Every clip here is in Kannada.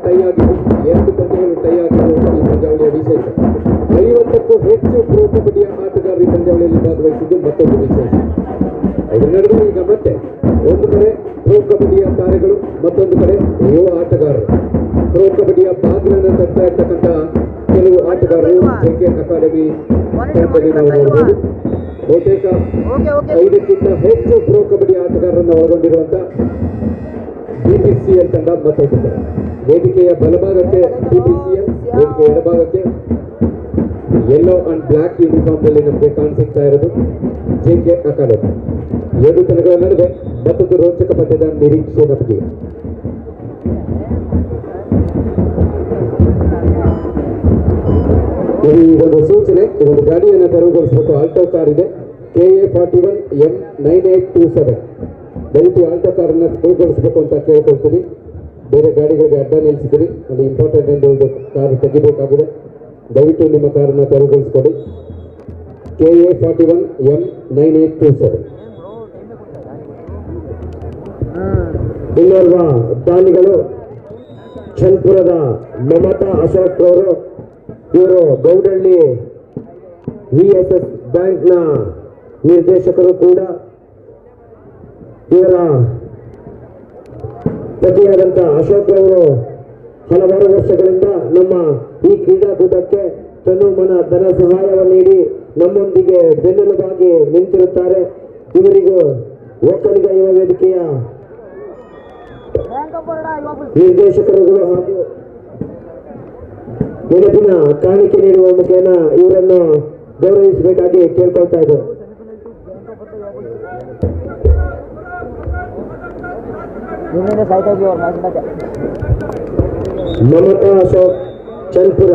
ಟೈ ಆಗಿದ್ದು, 2 ಪಂದ್ಯಗಳು ಟೈ ಆಗಿದ್ದು ಈ ಪಂದ್ಯಾವಳಿಯ ವಿಶೇಷ. 50ಕ್ಕೂ ಹೆಚ್ಚು ಪ್ರೋ ಕಬಡ್ಡಿಯ ಆಟಗಾರರು ಈ ಪಂದ್ಯಾವಳಿಯಲ್ಲಿ ಭಾಗವಹಿಸಿದ್ದು ಮತ್ತೊಂದು ವಿಶೇಷ. ಇದರ ನಡುವೆ ಈಗ ಮತ್ತೆ ಒಂದು ಕಡೆ ಪ್ರೋ ಕಬಡ್ಡಿಯ ತಾರೆಗಳು, ಮತ್ತೊಂದು ಕಡೆ ಯುವ ಆಟಗಾರರು. ಪ್ರೋ ಕಬಡ್ಡಿಯ ಬಾಗಿಲನ್ನು ತಟ್ತಾ ಇರ್ತಕ್ಕಂಥ ಕೆಲವು ಆಟಗಾರರು ಜೆಕೆ ಅಕಾಡೆಮಿ ತಂಡದಲ್ಲಿ ನಾವು ನೋಡಬಹುದು. ಬಹುತೇಕ 5ಕ್ಕಿಂತ ಹೆಚ್ಚು ಪ್ರೋ ಕಬಡ್ಡಿ ಆಟಗಾರರನ್ನು ಒಳಗೊಂಡಿರುವಂತ BPCL ತಂಡ ಮತ್ತೊಂದು ಕಡೆ. ವೇದಿಕೆಯ ಬಲಭಾಗಕ್ಕೆ BPCL, ವೇದಿಕೆಯ ಎಡಭಾಗಕ್ಕೆ ಯೆಲ್ಲೋ ಅಂಡ್ ಬ್ಲಾಕ್ ಯೂನಿಫಾರ್ಮ್ ನಲ್ಲಿ ನಮಗೆ ಕಾಣಿಸ್ತಾ ಇರೋದು ಜೆಕೆ ಅಕಾಡೆಮಿ. 2 ತಂಡಗಳ ನಡುವೆ ಮತ್ತೊಂದು ರೋಚಕ ಪಂದ್ಯದ ನಿರೀಕ್ಷೆ ನಮಗೆ. ಇದೊಂದು ಸೂಚನೆ, ಇದೊಂದು ಗಾಡಿಯನ್ನು ತೆರವುಗೊಳಿಸಬೇಕು. ಆಲ್ಟೋ ಕಾರ್ ಇದೆ, KA41 M9827. ದಯವಿಟ್ಟು ಆಲ್ಟೋ ಕಾರನ್ನು ತೆರವುಗೊಳಿಸಬೇಕು ಅಂತ ಕೇಳ್ಕೊಳ್ತೀವಿ. ಬೇರೆ ಗಾಡಿಗಳಿಗೆ ಅಡ್ಡ ನಿಲ್ಲಿಸಿದ್ರಿ, ಅಲ್ಲಿ ಇಂಪಾರ್ಟೆಂಟ್ ಎಂದು ಒಂದು ಕಾರ್ ತೆಗಿಬೇಕಾಗಿದೆ. ದಯವಿಟ್ಟು ನಿಮ್ಮ ಕಾರನ್ನು ತೆರವುಗೊಳಿಸಿಕೊಡಿ. KA41 M9827. ಇನ್ನೋರ್ವ ದಾನಿಗಳು ಚನ್ಪುರದ ಮಮತಾ ಅಶೋಕ್ ಅವರು. ಇವರು ಗೌಡಳ್ಳಿ VSS ಬ್ಯಾಂಕ್ನ ನಿರ್ದೇಶಕರು ಕೂಡ. ಇವರ ಪತಿಯಾದಂಥ ಅಶೋಕ್ ಅವರು ಹಲವಾರು ವರ್ಷಗಳಿಂದ ನಮ್ಮ ಈ ಕ್ರೀಡಾಕೂಟಕ್ಕೆ ತನು ಮನ ಧನ ಸಹಾಯವನ್ನು ನೀಡಿ ನಮ್ಮೊಂದಿಗೆ ಬೆನ್ನೆಲುಬಾಗಿ ನಿಂತಿರುತ್ತಾರೆ. ಇವರಿಗೂ ಒಕ್ಕಲಿಗ ಯುವ ವೇದಿಕೆಯ ನಿರ್ದೇಶಕರುಗಳು ಹಾಗೂ ನೆನಪಿನ ಕಾಣಿಕೆ ನೀಡುವ ಮುಖೇನ ಇವರನ್ನು ಗೌರವಿಸಬೇಕಾಗಿ ಕೇಳ್ಕೊಳ್ತಾ ಇದ್ದಾರೆ. ಮಮತಾ ಅಶೋಕ್ ಚನ್ಪುರ,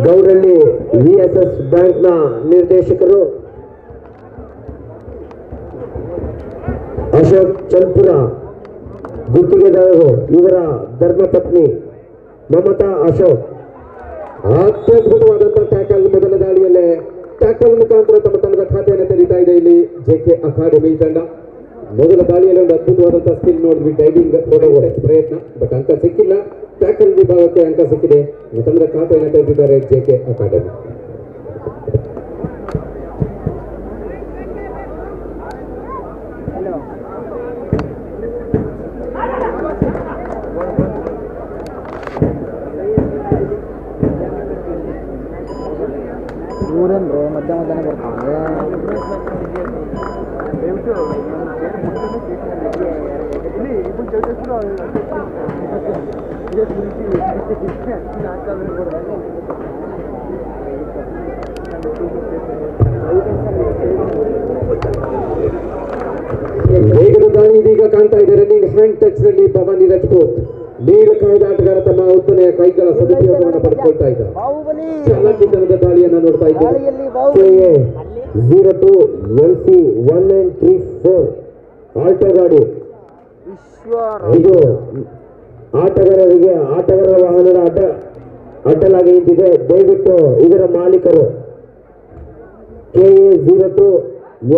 ಗೌಡಳ್ಳಿ VSS ಬ್ಯಾಂಕ್ನ ನಿರ್ದೇಶಕರು. ಅಶೋಕ್ ಚನ್ಪುರ ಗುತ್ತಿಗೆದಾರರು, ಇವರ ಧರ್ಮಪತ್ನಿ ಮಮತಾ ಅಶೋಕ್. ಅತ್ಯದ್ಭುತವಾದಂತಹ ಟ್ಯಾಕಲ್ ಮೊದಲ ದಾಳಿಯಲ್ಲೇ ಟ್ಯಾಕಲ್ ಮುಖಾಂತರ ತಮ್ಮ ತಂಡದ ಖಾತೆಯನ್ನು ತೆರೀತಾ ಇದೆ ಇಲ್ಲಿ ಜೆಕೆ ಅಕಾಡೆಮಿ ತಂಡ. ಮೊದಲ ದಾಳಿಯಲ್ಲಿ ಒಂದು ಅದ್ಭುತವಾದಂತಹ ಸ್ಕಿಲ್ ನೋಡಿದ್ವಿ, ಡೈವಿಂಗ್ ಪ್ರಯತ್ನ, ಬಟ್ ಅಂಕ ಸಿಕ್ಕಿಲ್ಲ. ಟ್ಯಾಕಲ್ ವಿಭಾಗಕ್ಕೆ ಅಂಕ ಸಿಕ್ಕಿದೆ. ತಂಡದ ಖಾತೆಯನ್ನು ತೆರೆದಿದ್ದಾರೆ ಜೆಕೆ ಅಕಾಡೆಮಿ. ಊರೇನ್ರಿ ಮಧ್ಯ ಮಧ್ಯಾಹ್ನ ಬರ್ತಾವೆ. ವೇಗದ ದಾಳಿ ಇದೀಗ ಕಾಣ್ತಾ ಇದೆ. ರನ್ನಿಂಗ್ ಹ್ಯಾಂಡ್ ಟಚ್ ನಲ್ಲಿ ಭವಾನಿ ರಜಪೂತ್ ನೀಲಕಾಯದ ಆಟಗಾರ ತಮ್ಮ ಉತ್ತನೆಯ ಕೈಗಳ ಸದುಪಯೋಗವನ್ನು ಪಡೆದುಕೊಳ್ತಾ ಇದ್ದಾರೆ. ಚಾಲಾಕಿತನದ ದಾಳಿಯನ್ನು ನೋಡ್ತಾ ಇದ್ದಾರೆ. KA02 MC1934 ಆಲ್ಟೋ ಗಾಡಿ. ಇದು ಆಟಗಾರರಿಗೆ ಆಟಗಾರರ ವಾಹನದ ಅಡ್ಡಲಾಗಿ ನಿಂತಿದೆ. ದಯವಿಟ್ಟು ಇದರ ಮಾಲೀಕರು KA02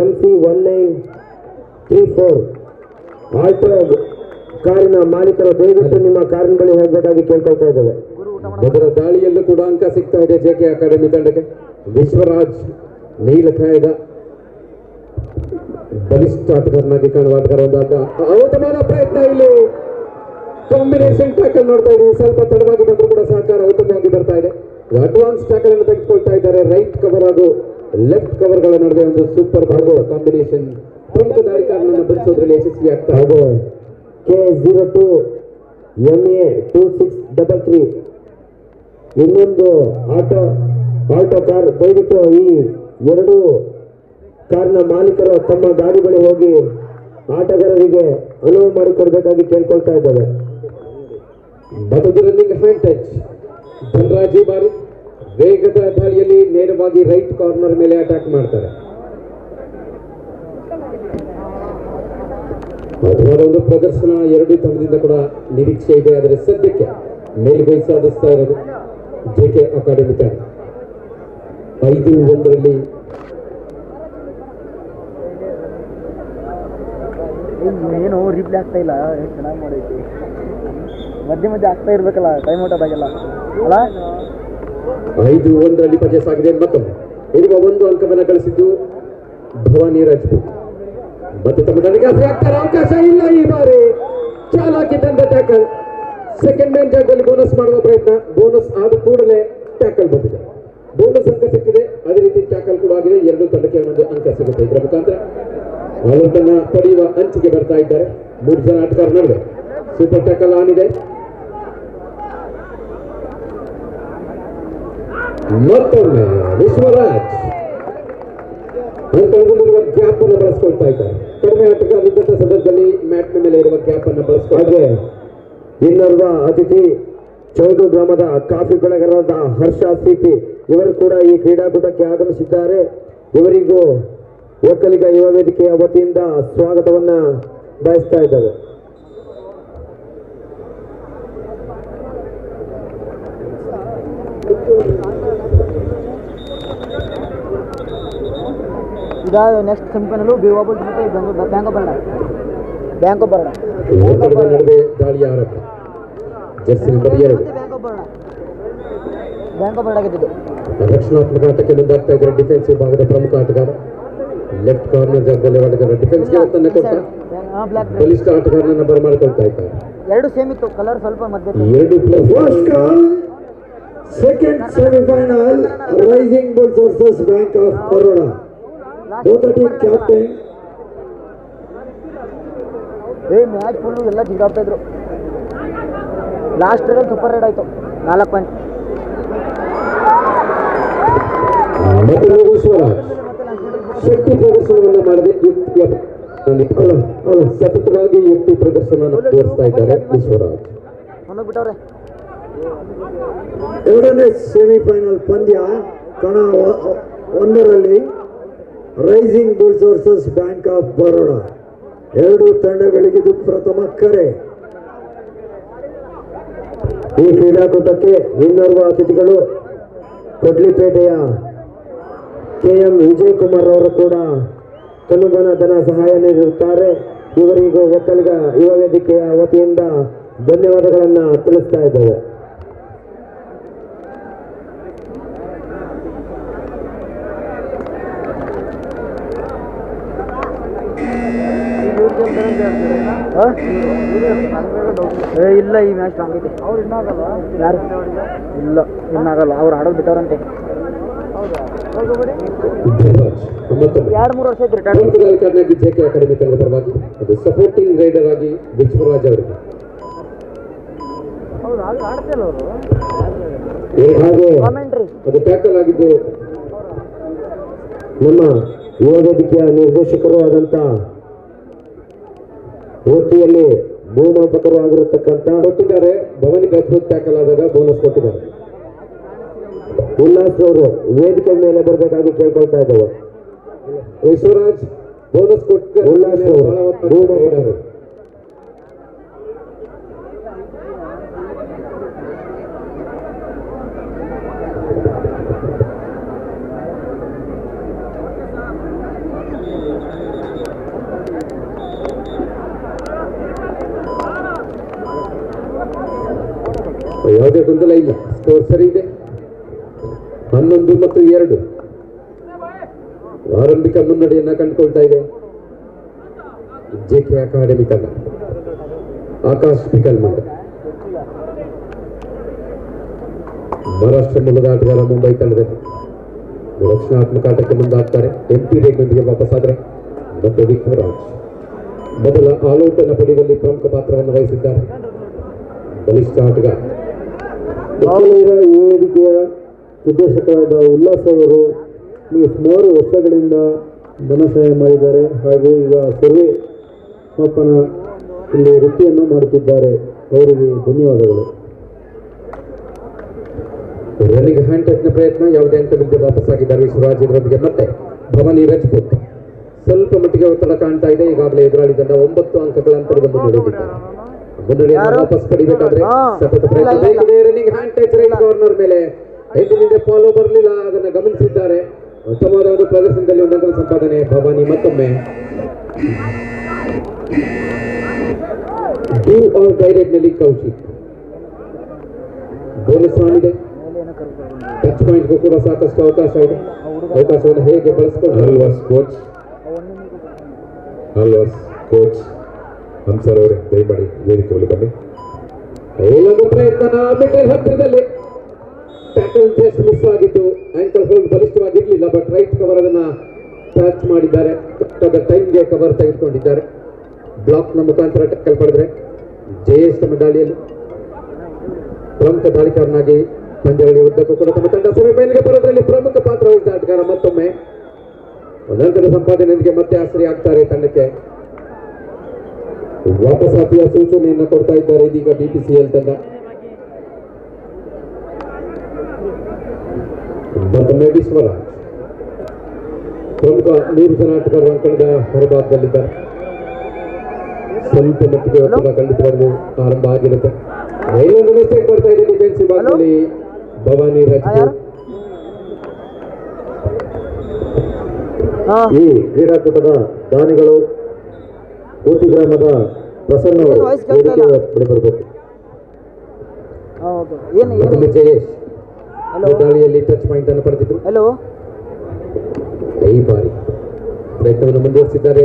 MC1934 ಆಲ್ಟೋ ಕಾರಿನ ಮಾಲೀಕರು ದಯವಿಟ್ಟು ನಿಮ್ಮ ಕಾರಿನ ಬಳಿ ಹೋಗಬೇಕಾಗಿ ಕೇಳ್ಕೊಳ್ತಾ ಇದ್ದೇವೆ. ಮೊದಲ ದಾಳಿಯಲ್ಲೂ ಕೂಡ ಅಂಕ ಸಿಗ್ತಾ ಇದೆ ಜೆಕೆ ಅಕಾಡೆಮಿ ತಂಡಕ್ಕೆ. ವಿಶ್ವರಾಜ್ ನೀಲಕಾಯದ ಬಲಿಷ್ಠ ಆಟಗಾರನಾಗಿ ಕಾಣುವ ಆಟಗಾರ ಉತ್ತಮವಾದ ಪ್ರಯತ್ನ. ಇಲ್ಲಿ ಕಾಂಬಿನೇಷನ್ ಟ್ಯಾಕಲ್ ನೋಡ್ತಾ ಇದ್ದೀವಿ. ಸ್ವಲ್ಪ ತಡವಾಗಿ ಬಂದರೂ ಕೂಡ ಸಹಕಾರ ಉತ್ತಮವಾಗಿ ಬರ್ತಾ ಇದೆ. ಅಡ್ವಾನ್ಸ್ ಟ್ಯಾಕಲ್ ಅನ್ನು ತೆಗೆದುಕೊಳ್ತಾ ಇದ್ದಾರೆ. ರೈಟ್ ಕವರ್ ಹಾಗೂ ಲೆಫ್ಟ್ ಕವರ್ ಗಳ ನಡುವೆ ಒಂದು ಸೂಪರ್ ಕಾಂಬಿನೇಷನ್ ಪ್ರಮುಖ ದಾಳಿಕಾರನನ್ನು ಬಂಧಿಸೋದ್ರಲ್ಲಿ ಯಶಸ್ವಿ ಆಗ್ತಾ ಇದೆ. KA02 MA2633 ಇನ್ನೊಂದು ಆಟೋ ಕಾರ್. ದಯವಿಟ್ಟು ಈ 2 ಕಾರ್ನ ಮಾಲೀಕರು ತಮ್ಮ ಗಾಡಿ ಬಳಿ ಹೋಗಿ ಆಟಗಾರರಿಗೆ ಅನುವು ಮಾಡಿಕೊಡ್ಬೇಕಾಗಿ ಕೇಳ್ಕೊಳ್ತಾ ಇದ್ದಾರೆ. ಮತ್ತೊಂದು ರನ್ನಿಂಗ್ ಹ್ಯಾಂಡ್ ಟಚ್. ಧನರಾಜಿ ಬಾರಿ ವೇಗದ ದಾಳಿಯಲ್ಲಿ ನೇರವಾಗಿ ರೈಟ್ ಕಾರ್ನರ್ ಮೇಲೆ ಅಟ್ಯಾಕ್ ಮಾಡ್ತಾರೆ. ಅದರ ಒಂದು ಪ್ರದರ್ಶನ 2 ತಂಡದಿಂದ ಕೂಡ ನಿರೀಕ್ಷೆ ಇದೆ. ಆದರೆ ಸದ್ಯಕ್ಕೆ ಮೇಲುಗೈ ಸಾಧಿಸ್ತಾ ಇರೋದು ಜೆಕೆ ಅಕಾಡೆಮಿ ತಂಡ. 5-1 ಏನು ರಿಪ್ಲೈ ಆಗ್ತಾ ಇಲ್ಲ. ಚೆನ್ನಾಗಿ ಮಾಡೈತಿ. ಮಧ್ಯೆ ಮಧ್ಯೆ ಆಗ್ತಾ ಇರ್ಬೇಕಲ್ಲ ಟೈಮ್ ಔಟ್ ಆದಾಗೆಲ್ಲ ಅಲ್ಲ 5-1 ಪಜೆ ಸಾಗಿದೆ ಮತ್ತೊಮ್ಮೆ ಇರುವ 1 ಅಂಕವನ್ನು ಗಳಿಸಿದ್ದು ಭವಾನಿ ರಾಜ್ಪೂತ್ ಮತ್ತೆ ತಮ್ಮ ತಂಡಕ್ಕೆ ಆಗ್ತಾರೆ ಅವಕಾಶ ಇಲ್ಲ ಈ ಬಾರಿ ಚಾಲಾಕಿ ತಂಡ ಟ್ಯಾಕಲ್ ಸೆಕೆಂಡ್ ಮ್ಯಾನ್ ಜಾಗದಲ್ಲಿ ಬೋನಸ್ ಮಾಡುವ ಪ್ರಯತ್ನ ಬೋನಸ್ ಆದ ಕೂಡಲೇ ಟ್ಯಾಕಲ್ ಬಂದಿದೆ ಬೋನಸ್ ಅಂಕ ಸಿಕ್ಕಿದೆ ಅದೇ ರೀತಿ ಟ್ಯಾಕಲ್ ಕೂಡ ಆಗಿದೆ ಎರಡು ತಂಡಕ್ಕೆ ಒಂದೊಂದು ಅಂಕ ಸಿಗುತ್ತೆ ಇದರ ಮುಖಾಂತರ ಆಲೌಟನ್ನ ಪಡೆಯುವ ಅಂಚಿಗೆ ಬರ್ತಾ ಇದ್ದಾರೆ 3 ಜನ ಆಟಗಾರರ ನಡುವೆ ಸೂಪರ್ ಟ್ಯಾಕಲ್ ಆನ್ ಇದೆ ಮತ್ತೊಮ್ಮೆ ವಿಶ್ವರಾಜ್ ಅಂಕಗಳಿರುವ ಗ್ಯಾಪ್ ಅನ್ನು ಬಳಸ್ಕೊಳ್ತಾ ಇದ್ದಾರೆ ಕಡಿಮೆ ಆಟಗಾರರಿದ್ದಂಥ ಸಂದರ್ಭದಲ್ಲಿ ಮ್ಯಾಟ್ ಮೇಲೆ ಇರುವ ಗ್ಯಾಪ್ ಅನ್ನು ಬಳಸ್ಕೊಳ್ಳದೆ ಇನ್ನೋರ್ವ ಅತಿಥಿ ಚೌಡು ಗ್ರಾಮದ ಕಾಫಿ ಬೆಳೆಗಾರರಾದ ಹರ್ಷ ಸಿಪಿ ಇವರು ಕೂಡ ಈ ಕ್ರೀಡಾಕೂಟಕ್ಕೆ ಆಗಮಿಸಿದ್ದಾರೆ ಇವರಿಗೂ ಒಕ್ಕಲಿಗ ಯುವ ವೇದಿಕೆಯ ವತಿಯಿಂದ ಸ್ವಾಗತವನ್ನ ಬಯಸ್ತಾ ಇದ್ದಾರೆ ಇದಾದ ನೆಕ್ಸ್ಟ್ ಸೆಮಿಫೈನಲು ಬಿವಾಬಲ್ ಮತ್ತೆ ಬ್ಯಾಂಕ್ ಆಫ್ ಬರೋಡ ಒತ್ತಡದ ನಡುವೆ ದಾಳಿಯ ಆರಂಭ Jersey number 2 bank of Baroda ಗೆದ್ದಿದ್ದು ರಕ್ಷಣಾತ್ಮಕ ಆಟಕ್ಕೆ ಮುಂದಾಗ್ತಾ ಇದ್ದಾರೆ ಡಿಫೆನ್ಸಿವ್ ಭಾಗದ ಪ್ರಮುಖ ಆಟಗಾರ ಲೆಫ್ಟ್ ಕಾರ್ನರ್ ಜಾಗದಲ್ಲಿ ಆಟಗಾರ ಡಿಫೆನ್ಸ್ಗೆ ಒತ್ತನ್ನು ಕೊಟ್ಟ ಬಲಿಷ್ಠ ಆಟಗಾರನನ್ನ ಬರಮಾಡಿಕೊಳ್ತಾ ಇದ್ದಾರೆ ಎರಡು ಸೇಮ್ ಇತ್ತು ಕಲರ್ ಸ್ವಲ್ಪ ಮಧ್ಯೆ 2+1 second semifinal Rising Bulls versus Bank of Baroda both the team captain match full ಎಲ್ಲ ಜಿಗಾಡ್ತಾ ಇದ್ರು ಲಾಸ್ಟ್ ರಲ್ಲಿ ಸೂಪರ್ ರೇಡ್ ಆಯ್ತು 4 ಪಾಯಿಂಟ್ ವಿಶ್ವರಾಜ್ ಶಕ್ತಿ ಪ್ರದರ್ಶನವನ್ನು ಮಾಡದೆ ಸತತವಾಗಿ ಯುಕ್ತಿ ಪ್ರದರ್ಶನವನ್ನು ತೋರಿಸ್ತಾ ಇದ್ದಾರೆ ವಿಶ್ವರಾಜ್ ಬಿಟ್ಟವ್ರೆ ಎರಡನೇ ಸೆಮಿಫೈನಲ್ ಪಂದ್ಯ ಕಣ 1ರಲ್ಲಿ Rising Bulls versus Bank of Baroda ಎರಡು ತಂಡಗಳಿಗಿದು ಪ್ರಥಮ ಕರೆ ಈ ಕ್ರೀಡಾಕೂಟಕ್ಕೆ ಇನ್ನೋರ್ವ ಅತಿಥಿಗಳು ಕೊಡ್ಲಿಪೇಟೆಯ KM ವಿಜಯ್ ಕುಮಾರ್ ಅವರು ಕೂಡ ತನುಬನ ಧನ ಸಹಾಯ ನೀಡಿರುತ್ತಾರೆ ಇವರಿಗೂ ಒಕ್ಕಲಿಗ ಯುವ ವೇದಿಕೆಯ ವತಿಯಿಂದ ಧನ್ಯವಾದಗಳನ್ನು ತಿಳಿಸ್ತಾ ಇದ್ದೇವೆ ಇಲ್ಲ ಈ ಮ್ಯಾಚ್ ಸ್ಟ್ರಾಂಗ್ ಐತೆ ಅವ್ರು ಇನ್ನಾಗಲ್ಲ ಯಾರು ಇಲ್ಲ ಇನ್ನಾಗಲ್ಲ ಅವ್ರು ಆಡೋದು ಬಿಟ್ಟವ್ರಂತೆ 2-3 ವರ್ಷ ಐತ್ರಿ ಜೆಕೆ ಅಕಾಡೆಮಿ ತಂಡದ ಪರವಾಗಿ ಅದು ಸಪೋರ್ಟಿಂಗ್ ರೈಡರ್ ಆಗಿ ವಿಶ್ವರಾಜ್ ಅವರಿಗೆ ಹೌದು ಆಗ ಆಡ್ತಿಲ್ಲ ಅವರು ಹಾಗೆ ಕಾಮೆಂಟ್ರಿ ಅದು ಟ್ಯಾಕಲ್ ಆಗಿದ್ದು ನಮ್ಮ ಯುವ ವೇದಿಕೆಯ ನಿರ್ದೇಶಕರು ಆದಂತ ವೃತ್ತಿಯಲ್ಲಿ ಭೂಮಾಪಕರು ಆಗಿರತಕ್ಕಂತ ಕೊಟ್ಟಿದ್ದಾರೆ ಭವಾನಿ ರಾಜ್ಪೂತ್ ಟ್ಯಾಕಲ್ ಆದಾಗ ಬೋನಸ್ ಕೊಟ್ಟಿದ್ದಾರೆ ಉಲ್ಲಾಸ್ ಅವರು ವೇದಿಕೆ ಮೇಲೆ ಬರಬೇಕಾಗಿ ಕೇಳ್ಕೊಳ್ತಾ ಇದ್ದೇವೆ ವಿಶ್ವರಾಜ್ ಬೋನಸ್ ಕೊಟ್ಟು ಉಲ್ಲಾಸ್ ಅವರು ಭೂಮಾಪಕರು ಯಾವುದೇ ಗೊಂದಲ ಇಲ್ಲ ಸ್ಕೋರ್ ಸರಿ ಇದೆ 11-2 ಆರಂಭಿಕ ಮುನ್ನಡೆಯನ್ನ ಕಂಡುಕೊಳ್ತಾ ಇದೆ ಜೆಕೆ ಅಕಾಡೆಮಿ ತಂಡ ಆಕಾಶ್ ಪಿಕಲ್ ಮಂಡ ಮಹಾರಾಷ್ಟ್ರ ಮೂಲದ ಆಟಗಾರ ಮುಂಬೈ ತಂಡದಲ್ಲಿ ರಕ್ಷಣಾತ್ಮಕ ಆಟಕ್ಕೆ ಮುಂದಾಗ್ತಾರೆ MP ರೇಗ್ನೊಂದಿಗೆ ವಾಪಸ್ಸಾದರೆ ಮತ್ತು ವಿಶ್ವರಾಜ್ ಮೊದಲ ಆಲ್ಔಟ್ ಅನ್ನು ಪಡೆಯುವಲ್ಲಿ ಪ್ರಮುಖ ಪಾತ್ರವನ್ನು ವಹಿಸಿದ್ದಾರೆ ಬಲಿಷ್ಠ ಆಟಗಾರ ಯುವ ವೇದಿಕೆಯ ನಿರ್ದೇಶಕರಾದ ಉಲ್ಲಾಸ್ ಅವರು ಸುಮಾರು ವರ್ಷಗಳಿಂದ ಧನ ಸಹಾಯ ಮಾಡಿದ್ದಾರೆ ಹಾಗೂ ಈಗ ಸರ್ವೆ ಮಾಪನ ಇಲ್ಲಿ ವೃತ್ತಿಯನ್ನು ಮಾಡುತ್ತಿದ್ದಾರೆ ಅವರಿಗೆ ಧನ್ಯವಾದಗಳು ರನ್ನಿಂಗ್ ಹ್ಯಾಂಡ್ ಟಚ್ನ ಪ್ರಯತ್ನ ಯಾವುದೇ ಅಂಕವಿಲ್ಲದೆ ವಾಪಸ್ಸಾಗಿದ್ದಾರೆ ವಿಶ್ವರಾಜ್ ಇದರೊಂದಿಗೆ ಮತ್ತೆ ಭವಾನಿ ರಾಜ್ಪೂತ್ ಸ್ವಲ್ಪ ಮಟ್ಟಿಗೆ ಒತ್ತಡ ಕಾಣ್ತಾ ಇದೆ ಈಗಾಗಲೇ ಎದುರಾಳಿ ತಂಡ 9 ಅಂಕಗಳ ಅಂತರವನ್ನು ನಡೆದಿದ್ದಾರೆ ಮುನ್ನಡೆಯನ್ನು ವಾಪಸ್ ಪಡಿಬೇಕಾದ್ರೆ ಸತತ ಪ್ರಯತ್ನ ಬೇಕಿದೆ running hand touch right corner ಮೇಲೆ ಹಿಂದಿನಿಂದ ಫಾಲೋ ಬರಲಿಲ್ಲ ಅದನ್ನು ಗಮನಿಸಿದ್ದಾರೆ ಉತ್ತಮವಾದ ಒಂದು ಪ್ರದರ್ಶನದಲ್ಲಿ ಒಂದು ಅಂಕದ ಸಂಪಾದನೆ ಭವಾನಿ ಮತ್ತೊಮ್ಮೆ ಡೂ ಆರ್ ಡೈರೆಕ್ಟ್ ನಲ್ಲಿ ಕೌಶಿಕ್ ಬೋನಸ್ ಆಗಿದೆ. ಟಚ್ ಪಾಯಿಂಟ್ಗೂ ಕೂಡ ಸಾಕಷ್ಟು ಅವಕಾಶ ಇದೆ. ಅವಕಾಶವನ್ನು ಹೇಗೆ ಬಳಸಿಕೊಂಡು ಆಲ್ವಾಸ್ ಕೋಚ್ ಹಂಸರ್ ಅವರೇ ದಯಮಾಡಿ ವೇದಿಕೆ ಮೇಲೆ ಬನ್ನಿ. ಇಲ್ಲೊಂದು ಪ್ರಯತ್ನ ಮಿಡಲ್ ಹತ್ತಿರದಲ್ಲಿ ಟ್ಯಾಕಲ್ ಜಸ್ಟ್ ಮಿಸ್ ಆಗಿತ್ತು. ಆಂಕಲ್ ಹೋಲ್ಡ್ ಬಲಿಷ್ಠವಾಗಿರ್ಲಿಲ್ಲ, ಬಟ್ ರೈಟ್ ಕವರ್ ಅದನ್ನ ಕ್ಯಾಚ್ ಮಾಡಿದ್ದಾರೆ. ಟೈಮ್ಗೆ ಕವರ್ ತೆಗೆದುಕೊಂಡಿದ್ದಾರೆ. ಬ್ಲಾಕ್ ನ ಮುಖಾಂತರ ಟಕ್ಕಲ್ ಪಡೆದ್ರೆ ಜಯೇಶ್ ತಮ್ಮ ದಾಳಿಯಲ್ಲಿ ಪ್ರಮುಖ ದಾಳಿಕಾರನಾಗಿ ಪಂದ್ಯಾವಳಿ ಉದ್ದಕ್ಕೂ ಕೂಡ ತಮ್ಮ ತಂಡ ಸೆಮಿಫೈನಲ್ಗೆ ಬರೋದ್ರಲ್ಲಿ ಪ್ರಮುಖ ಪಾತ್ರ ವಹಿಸಿದ ಆಟಗಾರ ಮತ್ತೊಮ್ಮೆ ಒಂದಂಕದ ಸಂಪಾದನೆಯೊಂದಿಗೆ ಮತ್ತೆ ಆಸರೆ ಆಗ್ತಾರೆ. ತಂಡಕ್ಕೆ ವಾಪಸಾತಿಯ ಸೂಚನೆಯನ್ನು ಕೊಡ್ತಾ ಇದ್ದಾರೆ ಇದೀಗ BPCL ತಂಡ. ಮತ್ತೊಮ್ಮೆ ವಿಶ್ವರಾಜ್ ಪ್ರಮುಖ 3 ಜನ ಆಟಗಾರರು ಅಂಕಣದ ಹೊರಭಾಗದಲ್ಲಿದ್ದಾರೆ. ಸ್ವಲ್ಪ ಮಟ್ಟಿಗೆ ಒತ್ತಡ ಖಂಡಿತವಾಗಲೂ ಆರಂಭ ಆಗಿರುತ್ತೆ. ಇನ್ನೊಂದು ಮಿಸ್ಟೇಕ್ ಬರ್ತಾ ಇದೆ ಡಿಫೆನ್ಸಿವ್ ಭಾಗದಲ್ಲಿ ಭವಾನಿ ರಾಜ್ಪೂತ್. ಈ ಕ್ರೀಡಾಕೂಟದ ದಾನಿಗಳು ಕೋಟಿ ಗ್ರಾಮದ ಪ್ರಸನ್ನ ಅವರು ಬರಬೇಕು. ಮತ್ತೊಮ್ಮೆ ಜಯೇಶ್ ದಾಳಿಯಲ್ಲಿ ಟಚ್ ಪಾಯಿಂಟ್ ಅನ್ನು ಪಡೆದಿದ್ರು. ಈ ಬಾರಿ ಪ್ರಯತ್ನವನ್ನು ಮುಂದುವರಿಸಿದ್ದಾರೆ.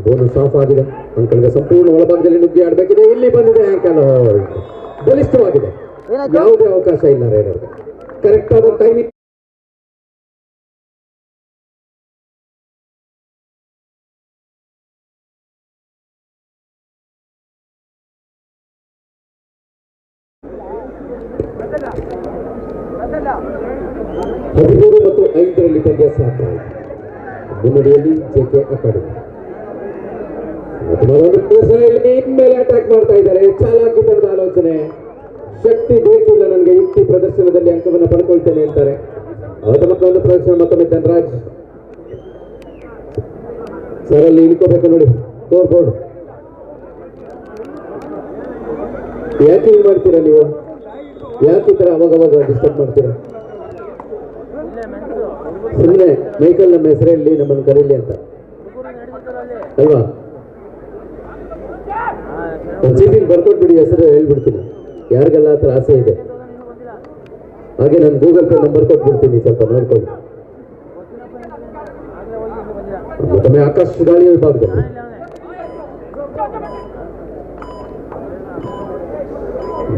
ಬೋನಸ್ ಆಫ್ ಆಗಿದೆ. ಅಂಕಲ್ಗೆ ಸಂಪೂರ್ಣ ಒಳಭಾಗದಲ್ಲಿ ನುಗ್ಗಿ ಆಡಬೇಕಿದೆ. ಇಲ್ಲಿ ಬಂದಿದೆ ಆಂಕಲ್ ಬಲಿಷ್ಠವಾಗಿದೆ. ಯಾವುದೇ ಅವಕಾಶ ಇಲ್ಲ ರೈಡರ್ಗೆ. ಕರೆಕ್ಟ್ ಆದ ಟೈಮಿಂಗ್ ಹದಿಮೂರು ಮತ್ತು 5ರಲ್ಲಿ ಪಂದ್ಯ ಸಾಧ್ಯ. ಮುನ್ನಡೆಯಲ್ಲಿ JK ಅಕಾಡೆಮಿ ಇನ್ಮೇಲೆ ಅಟ್ಯಾಕ್ ಮಾಡ್ತಾ ಇದ್ದಾರೆ. ಚಾಲಾಕಿ ತಂಡದ ಆಲೋಚನೆ. ಶಕ್ತಿ ಬೇಕಿಲ್ಲ ನನಗೆ, ಯುಕ್ತಿ ಪ್ರದರ್ಶನದಲ್ಲಿ ಅಂಕವನ್ನು ಪಡ್ಕೊಳ್ತೇನೆ ಅಂತಾರೆ. ಮತ್ತೊಂದು ಪ್ರದರ್ಶನ. ಮತ್ತೊಮ್ಮೆ ಧನರಾಜ್ ಸರ್ ಅಲ್ಲಿ ಇಳ್ಕೋಬೇಕು ನೋಡಿ ಸ್ಕೋರ್ ಬೋರ್ಡ್. ಯಾಕೆ ಹಿಂಗ್ ಮಾಡ್ತೀರಾ ನೀವು? ಯಾಕೆ ಈ ತರ ಅವಾಗವಾಗ ಡಿಸ್ಟರ್ಬ್ ಮಾಡ್ತೀರಾ? ಸುಮ್ಮನೆ ಮೈಕಲ್ ನಮ್ಮ ಹೆಸರಲ್ಲಿ ನಮ್ಮನ್ನು ಕರೀಲಿ ಅಂತ ಅಲ್ವಾ? ಒಂದು ಚೀಟಿಗೆ ಬರ್ಕೊಟ್ಬಿಡಿ, ಹೆಸರು ಹೇಳ್ಬಿಡ್ತೀನಿ. ಯಾರಿಗೆಲ್ಲ ಆ ಥರ ಆಸೆ ಇದೆ ಹಾಗೆ ನಾನು ಗೂಗಲ್ ಪೇ ನಂಬರ್ ಕೊಟ್ಬಿಡ್ತೀನಿ, ಸ್ವಲ್ಪ ನೋಡ್ಕೊಳ್ಳಿ. ಮತ್ತೊಮ್ಮೆ ಆಕಾಶ್ ದಾಳಿ ವಿಭಾಗದಲ್ಲಿ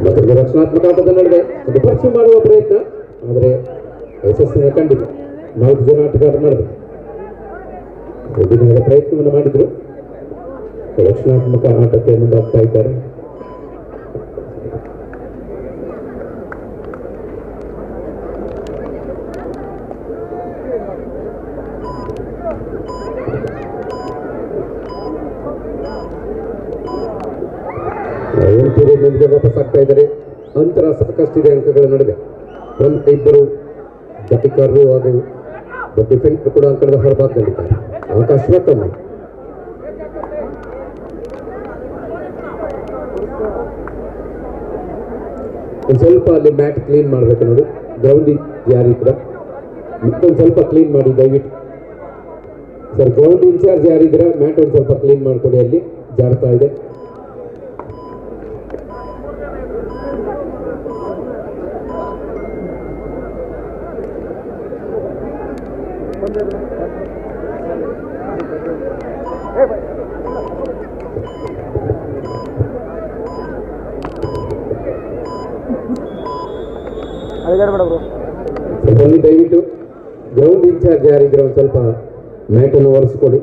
ಮತ್ತೊಂದು ರಕ್ಷಣಾತ್ಮಕ ಆಟದ ನಡುವೆ ಒಂದು ಪರ್ಚು ಮಾಡುವ ಪ್ರಯತ್ನ, ಆದರೆ ಯಶಸ್ಸಿನ ಕಂಡಿಲ್ಲ. 4 ಜನ ಆಟಗಾರರು ನಡೆದು ದಿನದ ಪ್ರಯತ್ನವನ್ನು ಮಾಡಿದ್ರು. ರಕ್ಷಣಾತ್ಮಕ ಆಟಕ್ಕೆ ಮುಂದಾಗ್ತಾ ಇದ್ದಾರೆ. ವಾಪಸ್ ಆಗ್ತಾ ಇದ್ದಾರೆ. ಅಂತರ ಸಾಕಷ್ಟಿದೆ ಅಂಕಗಳ ನಡುವೆ. ಪ್ರಮುಖ ಇಬ್ಬರು ದಾಳಿಕಾರರು ಹಾಗೂ ಡಿಫೆನ್ಸ್ ಕೂಡ ಅಂಕಣದ ಹೊರಭಾಗದಲ್ಲಿದ್ದಾರೆ. ಆಕಾಶ್ ಮತ್ತೊಮ್ಮೆ ಒಂದು ಸ್ವಲ್ಪ ಅಲ್ಲಿ ಮ್ಯಾಟ್ ಕ್ಲೀನ್ ಮಾಡಬೇಕು ನೋಡಿ. ಗ್ರೌಂಡ್ ಯಾರಿದ್ರ ಮತ್ತೊಂದು ಸ್ವಲ್ಪ ಕ್ಲೀನ್ ಮಾಡಿ ದಯವಿಟ್ಟು ಸರ್. ಗ್ರೌಂಡ್ ಇನ್ಚಾರ್ಜ್ ಯಾರಿದ್ರ ಮ್ಯಾಟ್ ಒಂದು ಸ್ವಲ್ಪ ಕ್ಲೀನ್ ಮಾಡಿಕೊಡಿ, ಅಲ್ಲಿ ಜಾಡ್ತಾ ಇದೆ. ದಯವಿಟ್ಟು ಗ್ರೌಂಡ್ ಇನ್ಚಾರ್ಜ್ ಯಾರಿದ್ರೆ ಒಂದು ಸ್ವಲ್ಪ ಮ್ಯಾಟ್ ಅನ್ನು ಒರೆಸ್ಕೊಡಿ.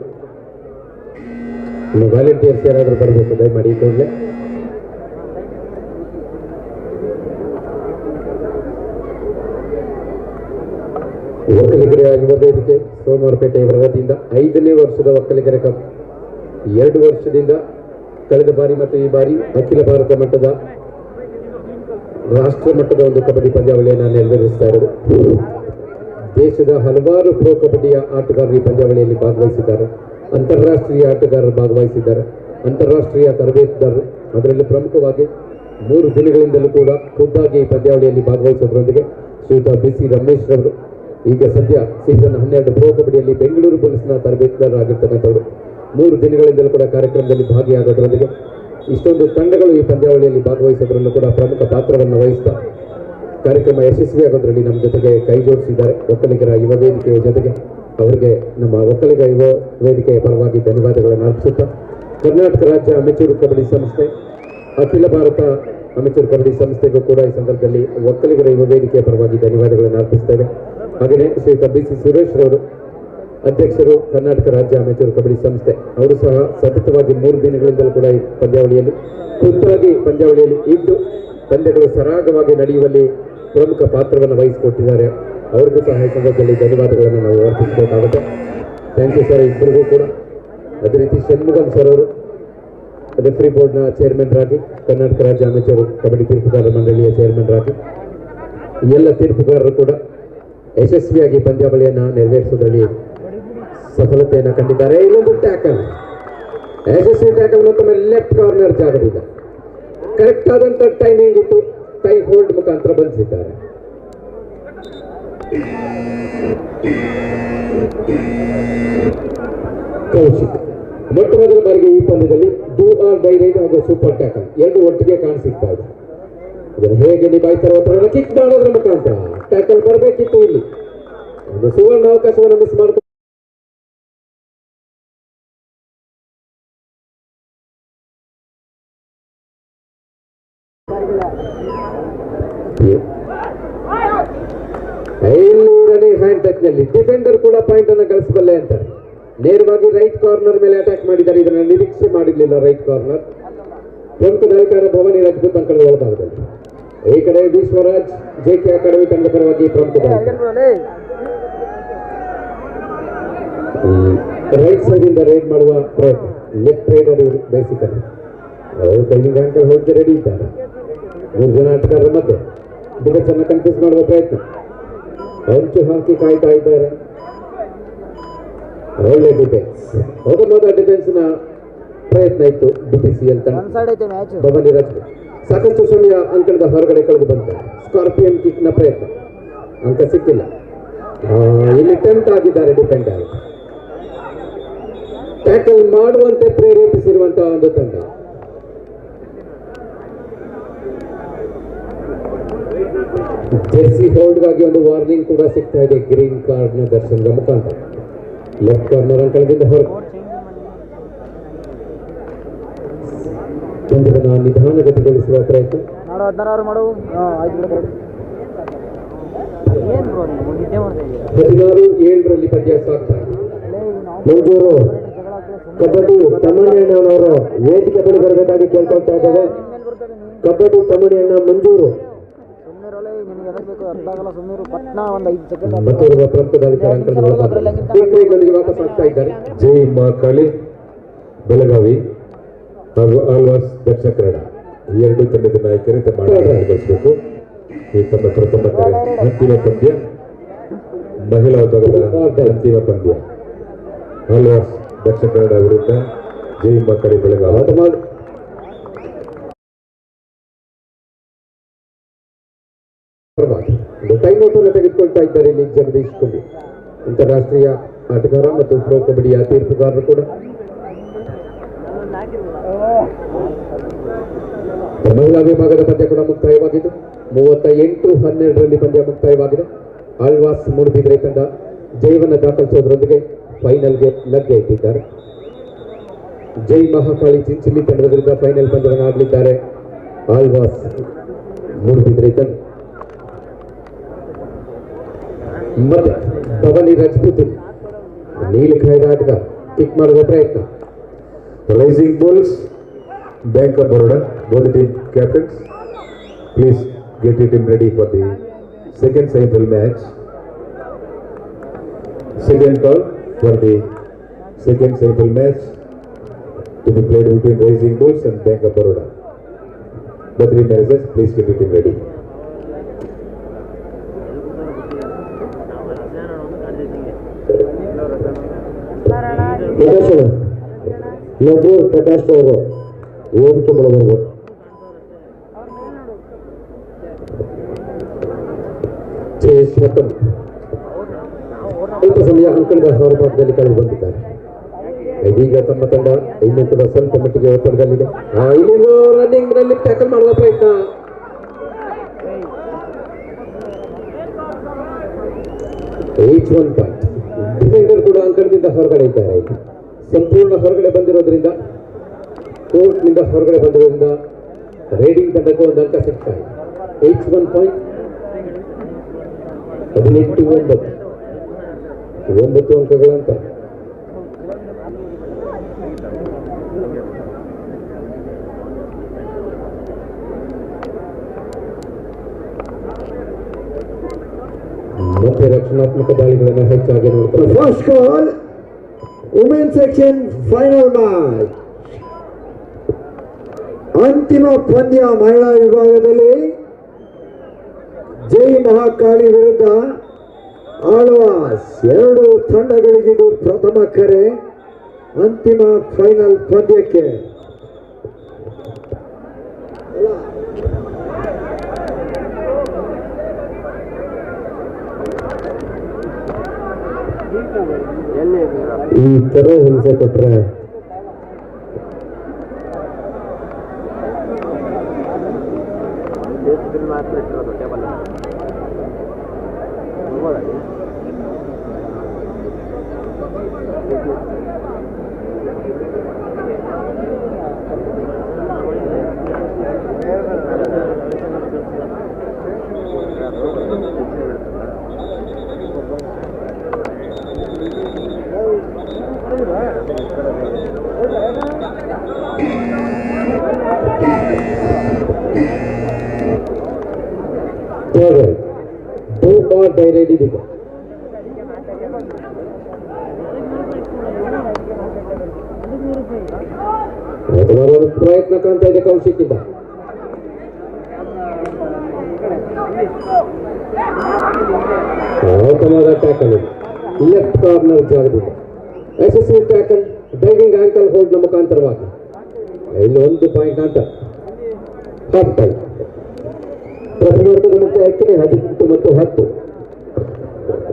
ಇನ್ನು ವಾಲಂಟಿಯರ್ಸ್ ಯಾರಾದ್ರೂ ಬರಬೇಕು ದಯಮಾಡಿ ಕೂಡಲೇ. ಒಕ್ಕಲಿಗರಾಗಿ ವೇದಿಕೆ ಸೋಮವಾರಪೇಟೆ ಇವರ ವತಿಯಿಂದ 5ನೇ ವರ್ಷದ ಒಕ್ಕಲಿಗರ ಕಪ್. 2 ವರ್ಷದಿಂದ ಕಳೆದ ಬಾರಿ ಮತ್ತು ಈ ಬಾರಿ ಅಖಿಲ ಭಾರತ ಮಟ್ಟದ ರಾಷ್ಟ್ರ ಮಟ್ಟದ ಒಂದು ಕಬಡ್ಡಿ ಪಂದ್ಯಾವಳಿಯನ್ನು ನೆರವೇರಿಸ್ತಾ ಇರೋದು. ದೇಶದ ಹಲವಾರು ಪ್ರೋ ಕಬಡ್ಡಿಯ ಆಟಗಾರರು ಈ ಪಂದ್ಯಾವಳಿಯಲ್ಲಿ ಭಾಗವಹಿಸಿದ್ದಾರೆ. ಅಂತಾರಾಷ್ಟ್ರೀಯ ಆಟಗಾರರು ಭಾಗವಹಿಸಿದ್ದಾರೆ. ಅಂತಾರಾಷ್ಟ್ರೀಯ ತರಬೇತುದಾರರು, ಅದರಲ್ಲಿ ಪ್ರಮುಖವಾಗಿ 3 ದಿನಗಳಿಂದಲೂ ಕೂಡ ಖುದ್ದಾಗಿ ಈ ಪಂದ್ಯಾವಳಿಯಲ್ಲಿ ಭಾಗವಹಿಸೋದ್ರೊಂದಿಗೆ ಶ್ರೀಯುತ BC ರಮೇಶ್ ರವರು ಈಗ ಸದ್ಯ ಸೀಸನ್ 12 ಪ್ರೋ ಕಬಡ್ಡಿಯಲ್ಲಿ ಬೆಂಗಳೂರು ಪೊಲೀಸ್ನ ತರಬೇತುದಾರರಾಗಿರ್ತಕ್ಕಂಥವರು 3 ದಿನಗಳಿಂದಲೂ ಕೂಡ ಕಾರ್ಯಕ್ರಮದಲ್ಲಿ ಭಾಗಿಯಾಗೋದ್ರೊಂದಿಗೆ ಇಷ್ಟೊಂದು ತಂಡಗಳು ಈ ಪಂದ್ಯಾವಳಿಯಲ್ಲಿ ಭಾಗವಹಿಸೋದ್ರಲ್ಲೂ ಕೂಡ ಪ್ರಮುಖ ಪಾತ್ರವನ್ನು ವಹಿಸ್ತಾ ಕಾರ್ಯಕ್ರಮ ಯಶಸ್ವಿಯಾಗೋದ್ರಲ್ಲಿ ನಮ್ಮ ಜೊತೆಗೆ ಕೈ ಜೋಡಿಸಿದ್ದಾರೆ ಒಕ್ಕಲಿಗರ ಯುವ ವೇದಿಕೆಯ ಜೊತೆಗೆ. ಅವರಿಗೆ ನಮ್ಮ ಒಕ್ಕಲಿಗ ಯುವ ವೇದಿಕೆಯ ಪರವಾಗಿ ಧನ್ಯವಾದಗಳನ್ನು ಅರ್ಪಿಸುತ್ತಾ, ಕರ್ನಾಟಕ ರಾಜ್ಯ ಅಮೆಚೂರು ಕಬಡ್ಡಿ ಸಂಸ್ಥೆ, ಅಖಿಲ ಭಾರತ ಅಮೆಚೂರು ಕಬಡ್ಡಿ ಸಂಸ್ಥೆಗೂ ಕೂಡ ಈ ಸಂದರ್ಭದಲ್ಲಿ ಒಕ್ಕಲಿಗರ ಯುವ ವೇದಿಕೆಯ ಪರವಾಗಿ ಧನ್ಯವಾದಗಳನ್ನು ಅರ್ಪಿಸ್ತೇವೆ. ಹಾಗೆಯೇ ಶ್ರೀಯುತ BC ಸುರೇಶ್ ರವರು, ಅಧ್ಯಕ್ಷರು, ಕರ್ನಾಟಕ ರಾಜ್ಯ ಅಮೆಚೂರು ಕಬಡ್ಡಿ ಸಂಸ್ಥೆ, ಅವರು ಸಹ ಸತತವಾಗಿ 3 ದಿನಗಳಿಂದಲೂ ಕೂಡ ಈ ಪಂದ್ಯಾವಳಿಯಲ್ಲಿ ಖುದ್ದಾಗಿ ಪಂದ್ಯಾವಳಿಯಲ್ಲಿ ಇದ್ದು ಪಂದ್ಯಗಳು ಸರಾಗವಾಗಿ ನಡೆಯುವಲ್ಲಿ ಪ್ರಮುಖ ಪಾತ್ರವನ್ನು ವಹಿಸಿಕೊಟ್ಟಿದ್ದಾರೆ. ಅವ್ರಿಗೂ ಸಹ ಈ ಸಂದರ್ಭದಲ್ಲಿ ಧನ್ಯವಾದಗಳನ್ನು ನಾವು ಅರ್ಪಿಸಬೇಕಾಗುತ್ತೆ. ಥ್ಯಾಂಕ್ ಯು ಸರ್ ಇಬ್ಬರಿಗೂ ಕೂಡ. ಅದೇ ರೀತಿ ಷಣ್ಮುಗಂ ಸರ್ ಅವರು ರೆಫ್ರಿ ಬೋರ್ಡ್ನ ಚೇರ್ಮನ್ ಆಗಿ, ಕರ್ನಾಟಕ ರಾಜ್ಯ ಅಮೆಚೂರು ಕಬಡ್ಡಿ ತೀರ್ಪುಗಾರರ ಮಂಡಳಿಯ ಚೇರ್ಮನ್ ಆಗಿ ಎಲ್ಲ ತೀರ್ಪುಗಾರರು ಕೂಡ ಯಶಸ್ವಿಯಾಗಿ ಪಂದ್ಯಾವಳಿಯನ್ನು ನೆರವೇರಿಸುವುದರಲ್ಲಿ ಸಫಲತೆಯನ್ನು ಕಂಡಿದ್ದಾರೆ. ಇನ್ನೊಂದು ಟ್ಯಾಕಲ್, ಯಶಸ್ವಿ ಟ್ಯಾಕಲ್ ಮತ್ತೊಮ್ಮೆ ಲೆಫ್ಟ್ ಕಾರ್ನರ್ ಜಾಗದಿಂದ ಕರೆಕ್ಟ್ ಆದಂತ ಟೈಮಿಂಗ್ ಇಟ್ಟು ಟೈ ಹೋಲ್ಡ್ ಮುಖಾಂತರ ಬಂಧಿಸಿದ್ದಾರೆ. ಕೌಶಿಕ್ ಮೊಟ್ಟ ಮೊದಲ ಬಾರಿಗೆ ಈ ಪಂದ್ಯದಲ್ಲಿ ಡೂ ಆರ್ ಡೈ ರೈಡ್ ಹಾಗೂ ಸೂಪರ್ ಟ್ಯಾಕಲ್ ಎರಡು ಒಟ್ಟಿಗೆ ಕಾಣಿಸಿಗ್ತಾ ಇದೆ. ಇದನ್ನು ಹೇಗೆ ನಿಭಾಯಿಸ್ತಾರೆ? ಕಿಕ್ ಮಾಡೋದ್ರ ಮುಖಾಂತರ ಟ್ಯಾಕಲ್ ಬರಬೇಕಿತ್ತು. ಇಲ್ಲಿ ಒಂದು ಸುವರ್ಣ ಅವಕಾಶವನ್ನು ಮಿಸ್ ಮಾಡ್ತಾರೆ. ಹ್ಯಾಂಡ್ ಟಚ್ ನಲ್ಲಿ ಡಿಫೆಂಡರ್ ಕೂಡ ಪಾಯಿಂಟ್ ಅನ್ನು ಗಳಿಸಬಲ್ಲೆ ಅಂತಾರೆ. ನೇರವಾಗಿ ರೈಟ್ ಕಾರ್ನರ್ ಮೇಲೆ ಅಟ್ಯಾಕ್ ಮಾಡಿದ್ದಾರೆ. ಇದನ್ನು ನಿರೀಕ್ಷೆ ಮಾಡಿರಲಿಲ್ಲ. ರೈಟ್ ಕಾರ್ನರ್ ಪ್ರಮುಖ ನಾಯಕರ ಭವಾನಿ ರಾಜಪೂತ್ ಅಂಕಣದ ಒಳಭಾಗದಲ್ಲಿ. ಈ ಕಡೆ ವಿಶ್ವರಾಜ್ JK ಅಕಾಡೆಮಿ ತಂಡದ ಪರವಾಗಿ ಪ್ರಮುಖ ರೈಟ್ ಸೈಡ್ ಇಂದ ರೈಡ್ ಮಾಡುವ ಪ್ರಯತ್ನ. ಲೆಫ್ಟ್ ರೈಡರ್ ಇವರು ಬೇಸಿಕಲಿ ಅವರು ಟೈಮಿಂಗ್ ಆಂಕಲ್ ಹೋಗಿ ರೆಡಿ ಇದ್ದಾರೆ. 3 ಜನ ಆಟಗಾರರ ಮಧ್ಯೆ ಡಿಫೆನ್ಸ್ ಅನ್ನು ಕನ್ಫ್ಯೂಸ್ ಮಾಡುವ ಪ್ರಯತ್ನ. ಅಂಚು ಹಾಕಿ ಕಾಯ್ತಾ ಇದ್ದಾರೆ. ಒಳ್ಳೆ ಡಿಫೆನ್ಸ್, ಮೊದಲ ಡಿಫೆನ್ಸ್ ನ ಪ್ರಯತ್ನ ಇತ್ತು BPCL ತಂಡ. ಭವಾನಿ ರಾಜಪೂತ್ ಸಾಕಷ್ಟು ಸಮಯ ಅಂಕಣದ ಹೊರಗಡೆ ಕಳೆದು ಬಂತಾರೆ. ಸ್ಕಾರ್ಪಿಯನ್ ಕಿಕ್ ನ ಪ್ರಯತ್ನ, ಅಂಕ ಸಿಕ್ಕಿಲ್ಲ. ಇಲ್ಲಿ ಟೆಂಪ್ಟ್ ಆಗಿದ್ದಾರೆ ಡಿಫೆಂಡರ್. ಟ್ಯಾಕಲ್ ಮಾಡುವಂತೆ ಪ್ರೇರೇಪಿಸಿರುವಂತಹ ಒಂದು ತಂಡ. ಜೆರ್ಸಿ ಹೋಲ್ಡ್ಗಾಗಿ ಒಂದು ವಾರ್ನಿಂಗ್ ಕೂಡ ಸಿಗ್ತಾ ಇದೆ ಗ್ರೀನ್ ಕಾರ್ಡ್ ನ ದರ್ಶನದ ಮುಖಾಂತರ. ಲೆಫ್ಟ್ ಕಾರ್ನರ್ ಅಂಕಣದಿಂದ ಹೊರಗೆ ಪಂದ್ಯವನ್ನು ನಿಧಾನಗತಿಗೊಳಿಸುವ ಪ್ರಯತ್ನ. 16-7 ಪಂದ್ಯ ಸಾಗ್ತಾ ಇದೆ. ಮಂಜೂರು ಕಬಡ್ಡಿ ತಮ್ಮಣ್ಣನವರು ವೇದಿಕೆ ಬಳಿ ಬರಬೇಕಾಗಿ ಕೇಳ್ಕೊಳ್ತಾ ಇದ್ದಾರೆ. ಕಬಡ್ಡಿ ತಮ್ಮಣ್ಣ ಮಂಜೂರು ಮತ್ತೋರ್ವ ಪ್ರಮುಖ ದಾಳಿಕರೊಂದಿಗೆ ವಾಪಸ್ ಆಗ್ತಾ ಇದ್ದಾರೆ. ಜೈ ಮಾ ಕಾಳಿ ಬೆಳಗಾವಿ ಹಾಗೂ ಆಳ್ವಾಸ್ ದಕ್ಷಿಣ ಕನ್ನಡ ಈ ಎರಡು ತಂಡದ ನಾಯಕರೇ ತಮ್ಮ ಆಟವನ್ನು ಗಳಿಸಬೇಕು. ಈ ತಮ್ಮ ಪ್ರಥಮ ಅಂತಿಮ ಪಂದ್ಯ, ಮಹಿಳಾ ವಿಭಾಗದ ಅಂತಿಮ ಪಂದ್ಯ ಆಳ್ವಾಸ್ ದಕ್ಷಿಣ ಕನ್ನಡ ವಿರುದ್ಧ ಜೈ ಮಾ ಕಾಳಿ ಬೆಳಗಾವಿ. ಟೈಮ್ ಔಟ್ ಅನ್ನು ತೆಗೆದುಕೊಳ್ತಾ ಇದ್ದಾರೆ ಇಲ್ಲಿ ಜಗದೀಶ್ ಕುಂಬಿ, ಅಂತಾರಾಷ್ಟ್ರೀಯ ಆಟಗಾರ ಮತ್ತು ಪ್ರೊ ಕಬಡ್ಡಿಯ ತೀರ್ಪುಗಾರರು ಕೂಡ. ಮಹಿಳಾ ವಿಭಾಗದ ಪಂದ್ಯ ಕೂಡ ಮುಕ್ತಾಯವಾಗಿದ್ದು 38-12 ಪಂದ್ಯ ಮುಕ್ತಾಯವಾಗಿದೆ. ಆಳ್ವಾಸ್ ಮೂಡುಬಿದಿರೆ ತಂಡ ಜಯವನ್ನು ದಾಖಲಿಸೋದ್ರೊಂದಿಗೆ ಫೈನಲ್ಗೆ ಲಗ್ಗೆ ಇಟ್ಟಿದ್ದಾರೆ. ಜೈ ಮಹಾಕಾಳಿ ಚಿಂಚಿಲಿ ತಂಡದ ವಿರುದ್ಧ ಫೈನಲ್ ಪಂದ್ಯವನ್ನು ಆಡಲಿದ್ದಾರೆ ಆಳ್ವಾಸ್ ಮೂಡುಬಿದಿರೆ ತಂಡ. ಮತ್ತೆ ಭವಾನಿ ರಾಜಪೂತ್ ನೀಲಿ ಖೈದ ಆಟಗಾರ ಕಿಕ್ ಮಾಡುವ ಪ್ರಯತ್ನ. Rising Bulls, Bank of Baroda, both the team captains, please get your team ready for the second semi-final match. Second call for the second semi-final match to be played between Rising Bulls and Bank of Baroda. The 3 managers, please get your team ready. ಲಘು ಪ್ರಕಾಶ್ ಅವರು ವೇದಿಕೆ ಬರಬಹುದು. ಸ್ವಲ್ಪ ಸಮಯ ಅಂಕಣದ ಹೊರಭಾಗದಲ್ಲಿ ಕಳೆದು ಬಂದಿದ್ದಾರೆ. ಇದೀಗ ತಮ್ಮ ತಂಡ ಇನ್ನೂ ಕೂಡ ಸ್ವಲ್ಪ ಮಟ್ಟಿಗೆ ಒತ್ತಡದಲ್ಲಿದೆ. ಇಲ್ಲಿಂದ ರನ್ನಿಂಗ್ ನಲ್ಲಿ ಟ್ಯಾಕಲ್ ಮಾಡುವ ಪ್ರಯತ್ನ. Each 1 point. ಡಿಫೆಂಡರ್ ಕೂಡ ಅಂಕಣದಿಂದ ಹೊರಗಡೆ ಇದ್ದಾರೆ. ಸಂಪೂರ್ಣ ಹೊರಗಡೆ ಬಂದಿರೋದ್ರಿಂದ, ಕೋರ್ಟ್ನಿಂದ ಹೊರಗಡೆ ಬಂದಿರೋದ್ರಿಂದ ರೈಡಿಂಗ್ ತಂಡಕ್ಕೆ ಒಂದು ಅಂಕ ಸಿಗ್ತಾ ಇದೆ. Each 1 point. 18-9 ಅಂಕಗಳ ಅಂತರ. ಮತ್ತೆ ರಕ್ಷಣಾತ್ಮಕ ದಾಳಿಗಳನ್ನು ಹೆಚ್ಚಾಗಿ ನೋಡ್ತಾರೆ. First call women section final match. ಅಂತಿಮ ಪಂದ್ಯ ಮಹಿಳಾ ವಿಭಾಗದಲ್ಲಿ ಜೈ ಮಹಾಕಾಳಿ ವಿರುದ್ಧ ಆಳ್ವಾಸ್. ಎರಡು ತಂಡಗಳಿಗಿದು ಪ್ರಥಮ ಕರೆ ಅಂತಿಮ ಫೈನಲ್ ಪಂದ್ಯಕ್ಕೆ. ಈ ತರ ಹಿಂಸೆ ಕೊಟ್ರೆ ಡೂ ಆರ್ ಡೈ ರೆಡಿ ಇದೀಗ. ಪ್ರಯತ್ನ ಕಾಣ್ತಾ ಇದೆ ಕೌಶಿಕಿಂದ. ಉತ್ತಮವಾದ ಟ್ಯಾಕಲ್ ಲೆಫ್ಟ್ ಕಾರ್ನರ್ ಜಾಗದಿಂದ ಯಶಸ್ವಿ ಟ್ಯಾಕಲ್, ಡೈವಿಂಗ್ ಆಂಕಲ್ ಹೋಲ್ಡ್ ನ ಮುಖಾಂತರವಾಗಿ ಇಲ್ಲಿ 1 ಪಾಯಿಂಟ್ ಅಂತ. Half time. ಪ್ರಥಮಾರ್ಧದ ಮುಕ್ತಾಯಕ್ಕೆ 18 ಮತ್ತು 10.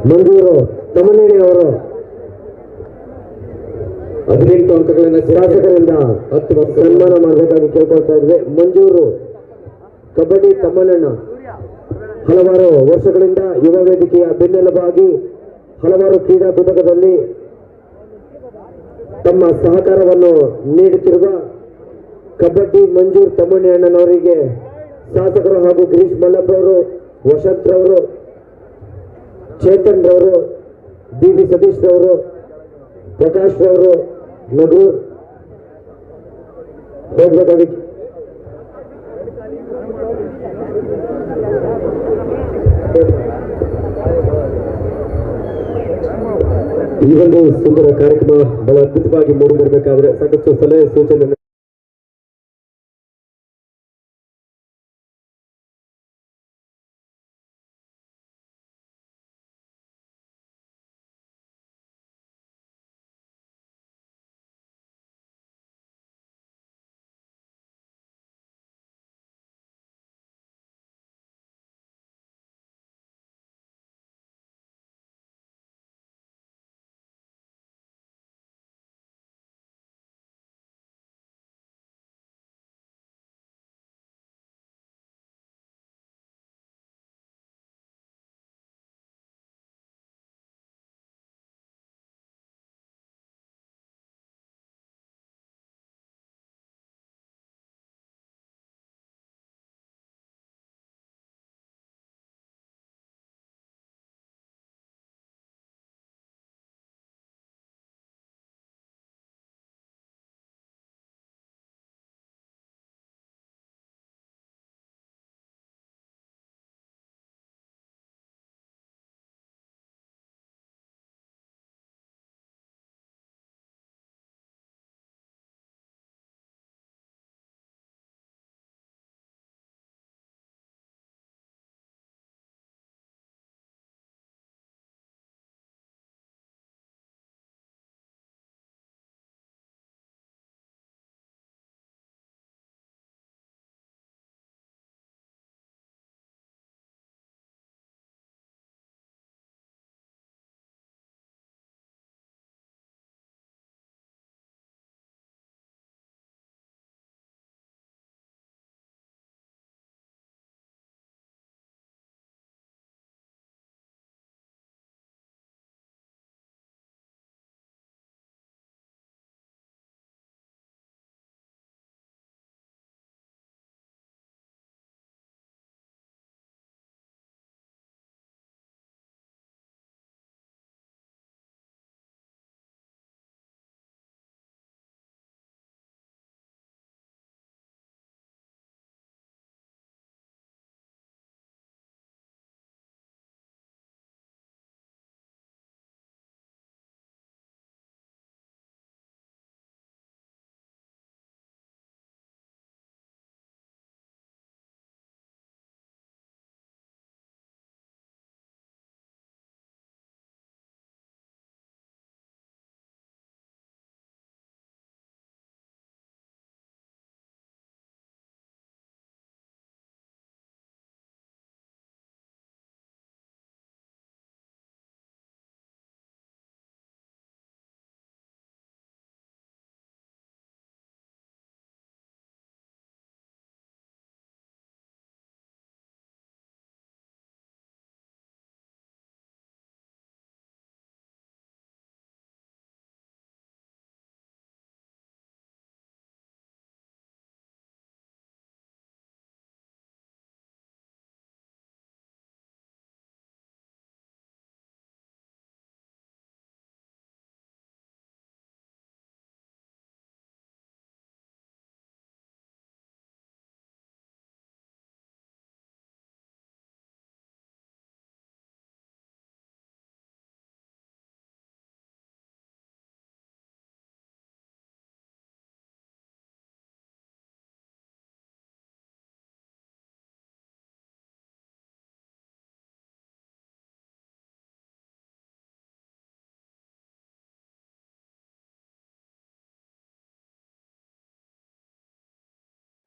ಮಂಜೂರು ತಮ್ಮನೇಣಿ ಅವರು 18 ಅಂಕಗಳನ್ನು ಶಾಸಕರಿಂದ 10 ಸನ್ಮಾನ ಮಾಡಬೇಕಾಗಿ ಕೇಳ್ಕೊಳ್ತಾ ಇದ್ವಿ. ಮಂಜೂರು ಕಬಡ್ಡಿ ತಮ್ಮನಣ್ಣ ಹಲವಾರು ವರ್ಷಗಳಿಂದ ಯುವ ವೇದಿಕೆಯ ಬೆನ್ನೆಲುಬಾಗಿ ಹಲವಾರು ಕ್ರೀಡಾಕೂಟದಲ್ಲಿ ತಮ್ಮ ಸಹಕಾರವನ್ನು ನೀಡುತ್ತಿರುವ ಕಬಡ್ಡಿ ಮಂಜೂರ್ ತಮ್ಮಣ್ಣಿ ಅಣ್ಣನವರಿಗೆ ಶಾಸಕರು ಹಾಗೂ ಗಿರೀಶ್ ಮಲ್ಲಪ್ಪ ಅವರು, ವಸಂತ್ ರವರು, ಚೇತನ್ ರವರು, ಬಿ ಸತೀಶ್ ರವರು, ಪ್ರಕಾಶ್ ರವರು ನಗೂರ್ ಹೋಗ್ಬೇಕಾಗಿ ಈ ಒಂದು ಸುಂದರ ಕಾರ್ಯಕ್ರಮ ಬಹಳ ಅದ್ಭುತವಾಗಿ ಮೂಡಿ ಬರಬೇಕಾದ್ರೆ ಸಾಕಷ್ಟು ಸಲಹೆ ಸೂಚನೆ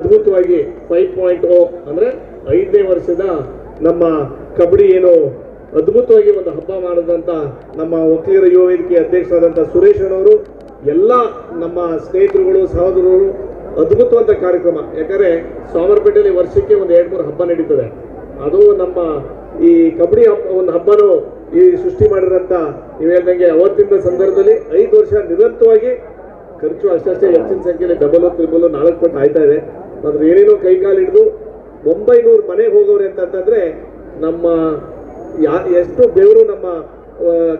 ಅದ್ಭುತವಾಗಿ 5.0 ಅಂದ್ರೆ 5ನೇ ವರ್ಷದ ನಮ್ಮ ಕಬಡ್ಡಿ ಏನು ಅದ್ಭುತವಾಗಿ ಒಂದು ಹಬ್ಬ ಮಾಡಿದಂತ ನಮ್ಮ ಒಕ್ಕಲಿಗರ ಯುವ ವೇದಿಕೆ ಅಧ್ಯಕ್ಷರಾದಂಥ ಸುರೇಶ್ ಅಣ್ಣವರು ಎಲ್ಲ ನಮ್ಮ ಸ್ನೇಹಿತರುಗಳು ಸಹೋದರರು ಅದ್ಭುತವಾದ ಕಾರ್ಯಕ್ರಮ. ಯಾಕಂದ್ರೆ ಸೋಮವಾರಪೇಟೆಯಲ್ಲಿ ವರ್ಷಕ್ಕೆ ಒಂದು 2-3 ಹಬ್ಬ ನಡೀತದೆ. ಅದು ನಮ್ಮ ಈ ಕಬಡ್ಡಿ ಒಂದು ಹಬ್ಬನೂ ಈ ಸೃಷ್ಟಿ ಮಾಡಿರೋಂಥ ನೀವು ಹೇಳ್ದಂಗೆ ಅವತ್ತಿನ ಸಂದರ್ಭದಲ್ಲಿ 5 ವರ್ಷ ನಿರಂತರವಾಗಿ ಖರ್ಚು ಅಷ್ಟೇ ಹೆಚ್ಚಿನ ಸಂಖ್ಯೆಯಲ್ಲಿ ಡಬಲ್ ತ್ರಿಬಲ್ 4 ಪಟ್ಟು ಆಯ್ತಾ ಇದೆ. ಅದ್ರ ಏನೇನೋ ಕೈಕಾಲು ಹಿಡಿದು 900 ಮನೆಗೆ ಹೋಗೋರೆ ಅಂತಂದ್ರೆ ನಮ್ಮ ಎಷ್ಟು ಬೆವರು ನಮ್ಮ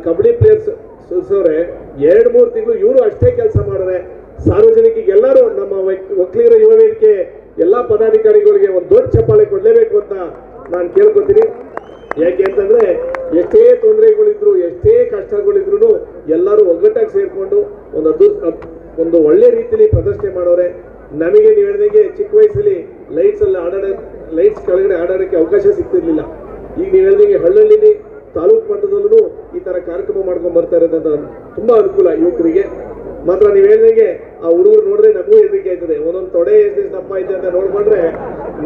ಕಬಡ್ಡಿ ಪ್ಲೇಯರ್ಸ್ ಸುರಿಸೋರೆ. 2-3 ತಿಂಗಳು ಇವರು ಅಷ್ಟೇ ಕೆಲಸ ಮಾಡೋರೆ. ಸಾರ್ವಜನಿಕರಿಗೆ ಎಲ್ಲರೂ ನಮ್ಮ ಒಕ್ಕಲಿಗರ ಯುವ ವೇದಿಕೆ ಎಲ್ಲ ಪದಾಧಿಕಾರಿಗಳಿಗೆ ಒಂದು ದೊಡ್ಡ ಚಪ್ಪಾಳೆ ಕೊಡಲೇಬೇಕು ಅಂತ ನಾನು ಕೇಳ್ಕೊತೀನಿ. ಯಾಕೆ ಅಂತಂದ್ರೆ ಎಷ್ಟೇ ತೊಂದರೆಗಳಿದ್ರು ಎಷ್ಟೇ ಕಷ್ಟಗಳಿದ್ರು ಎಲ್ಲರೂ ಒಗ್ಗಟ್ಟಾಗಿ ಸೇರ್ಕೊಂಡು ಒಂದು ಒಳ್ಳೆ ರೀತಿಯಲ್ಲಿ ಪ್ರದರ್ಶನೆ ಮಾಡೋರೆ. ನಮಗೆ ನೀವು ಹೇಳಿದಂಗೆ ಚಿಕ್ಕ ವಯಸ್ಸಲ್ಲಿ ಲೈಟ್ಸ್ ಕೆಳಗಡೆ ಆಡೋದಕ್ಕೆ ಅವಕಾಶ ಸಿಗ್ತಿರ್ಲಿಲ್ಲ. ಈಗ ನೀವು ಹೇಳಿದಂಗೆ ಹಳ್ಳಿಲಿ ತಾಲೂಕು ಮಟ್ಟದಲ್ಲೂ ಈ ತರ ಕಾರ್ಯಕ್ರಮ ಮಾಡ್ಕೊಂಡು ಬರ್ತಾ ಇರೋದಂತ ತುಂಬಾ ಅನುಕೂಲ ಯುವಕರಿಗೆ. ಮಾತ್ರ ನೀವು ಹೇಳಿದಂಗೆ ಆ ಹುಡುಗರು ನೋಡಿದ್ರೆ ನಮಗೂ ಹೆದರಿಕೆ ಆಯ್ತದೆ. ಒಂದೊಂದು ತೊಡೆ ಎಷ್ಟು ದಪ್ಪ ಐತೆ ಅಂತ ನೋಡ್ಕೊಂಡ್ರೆ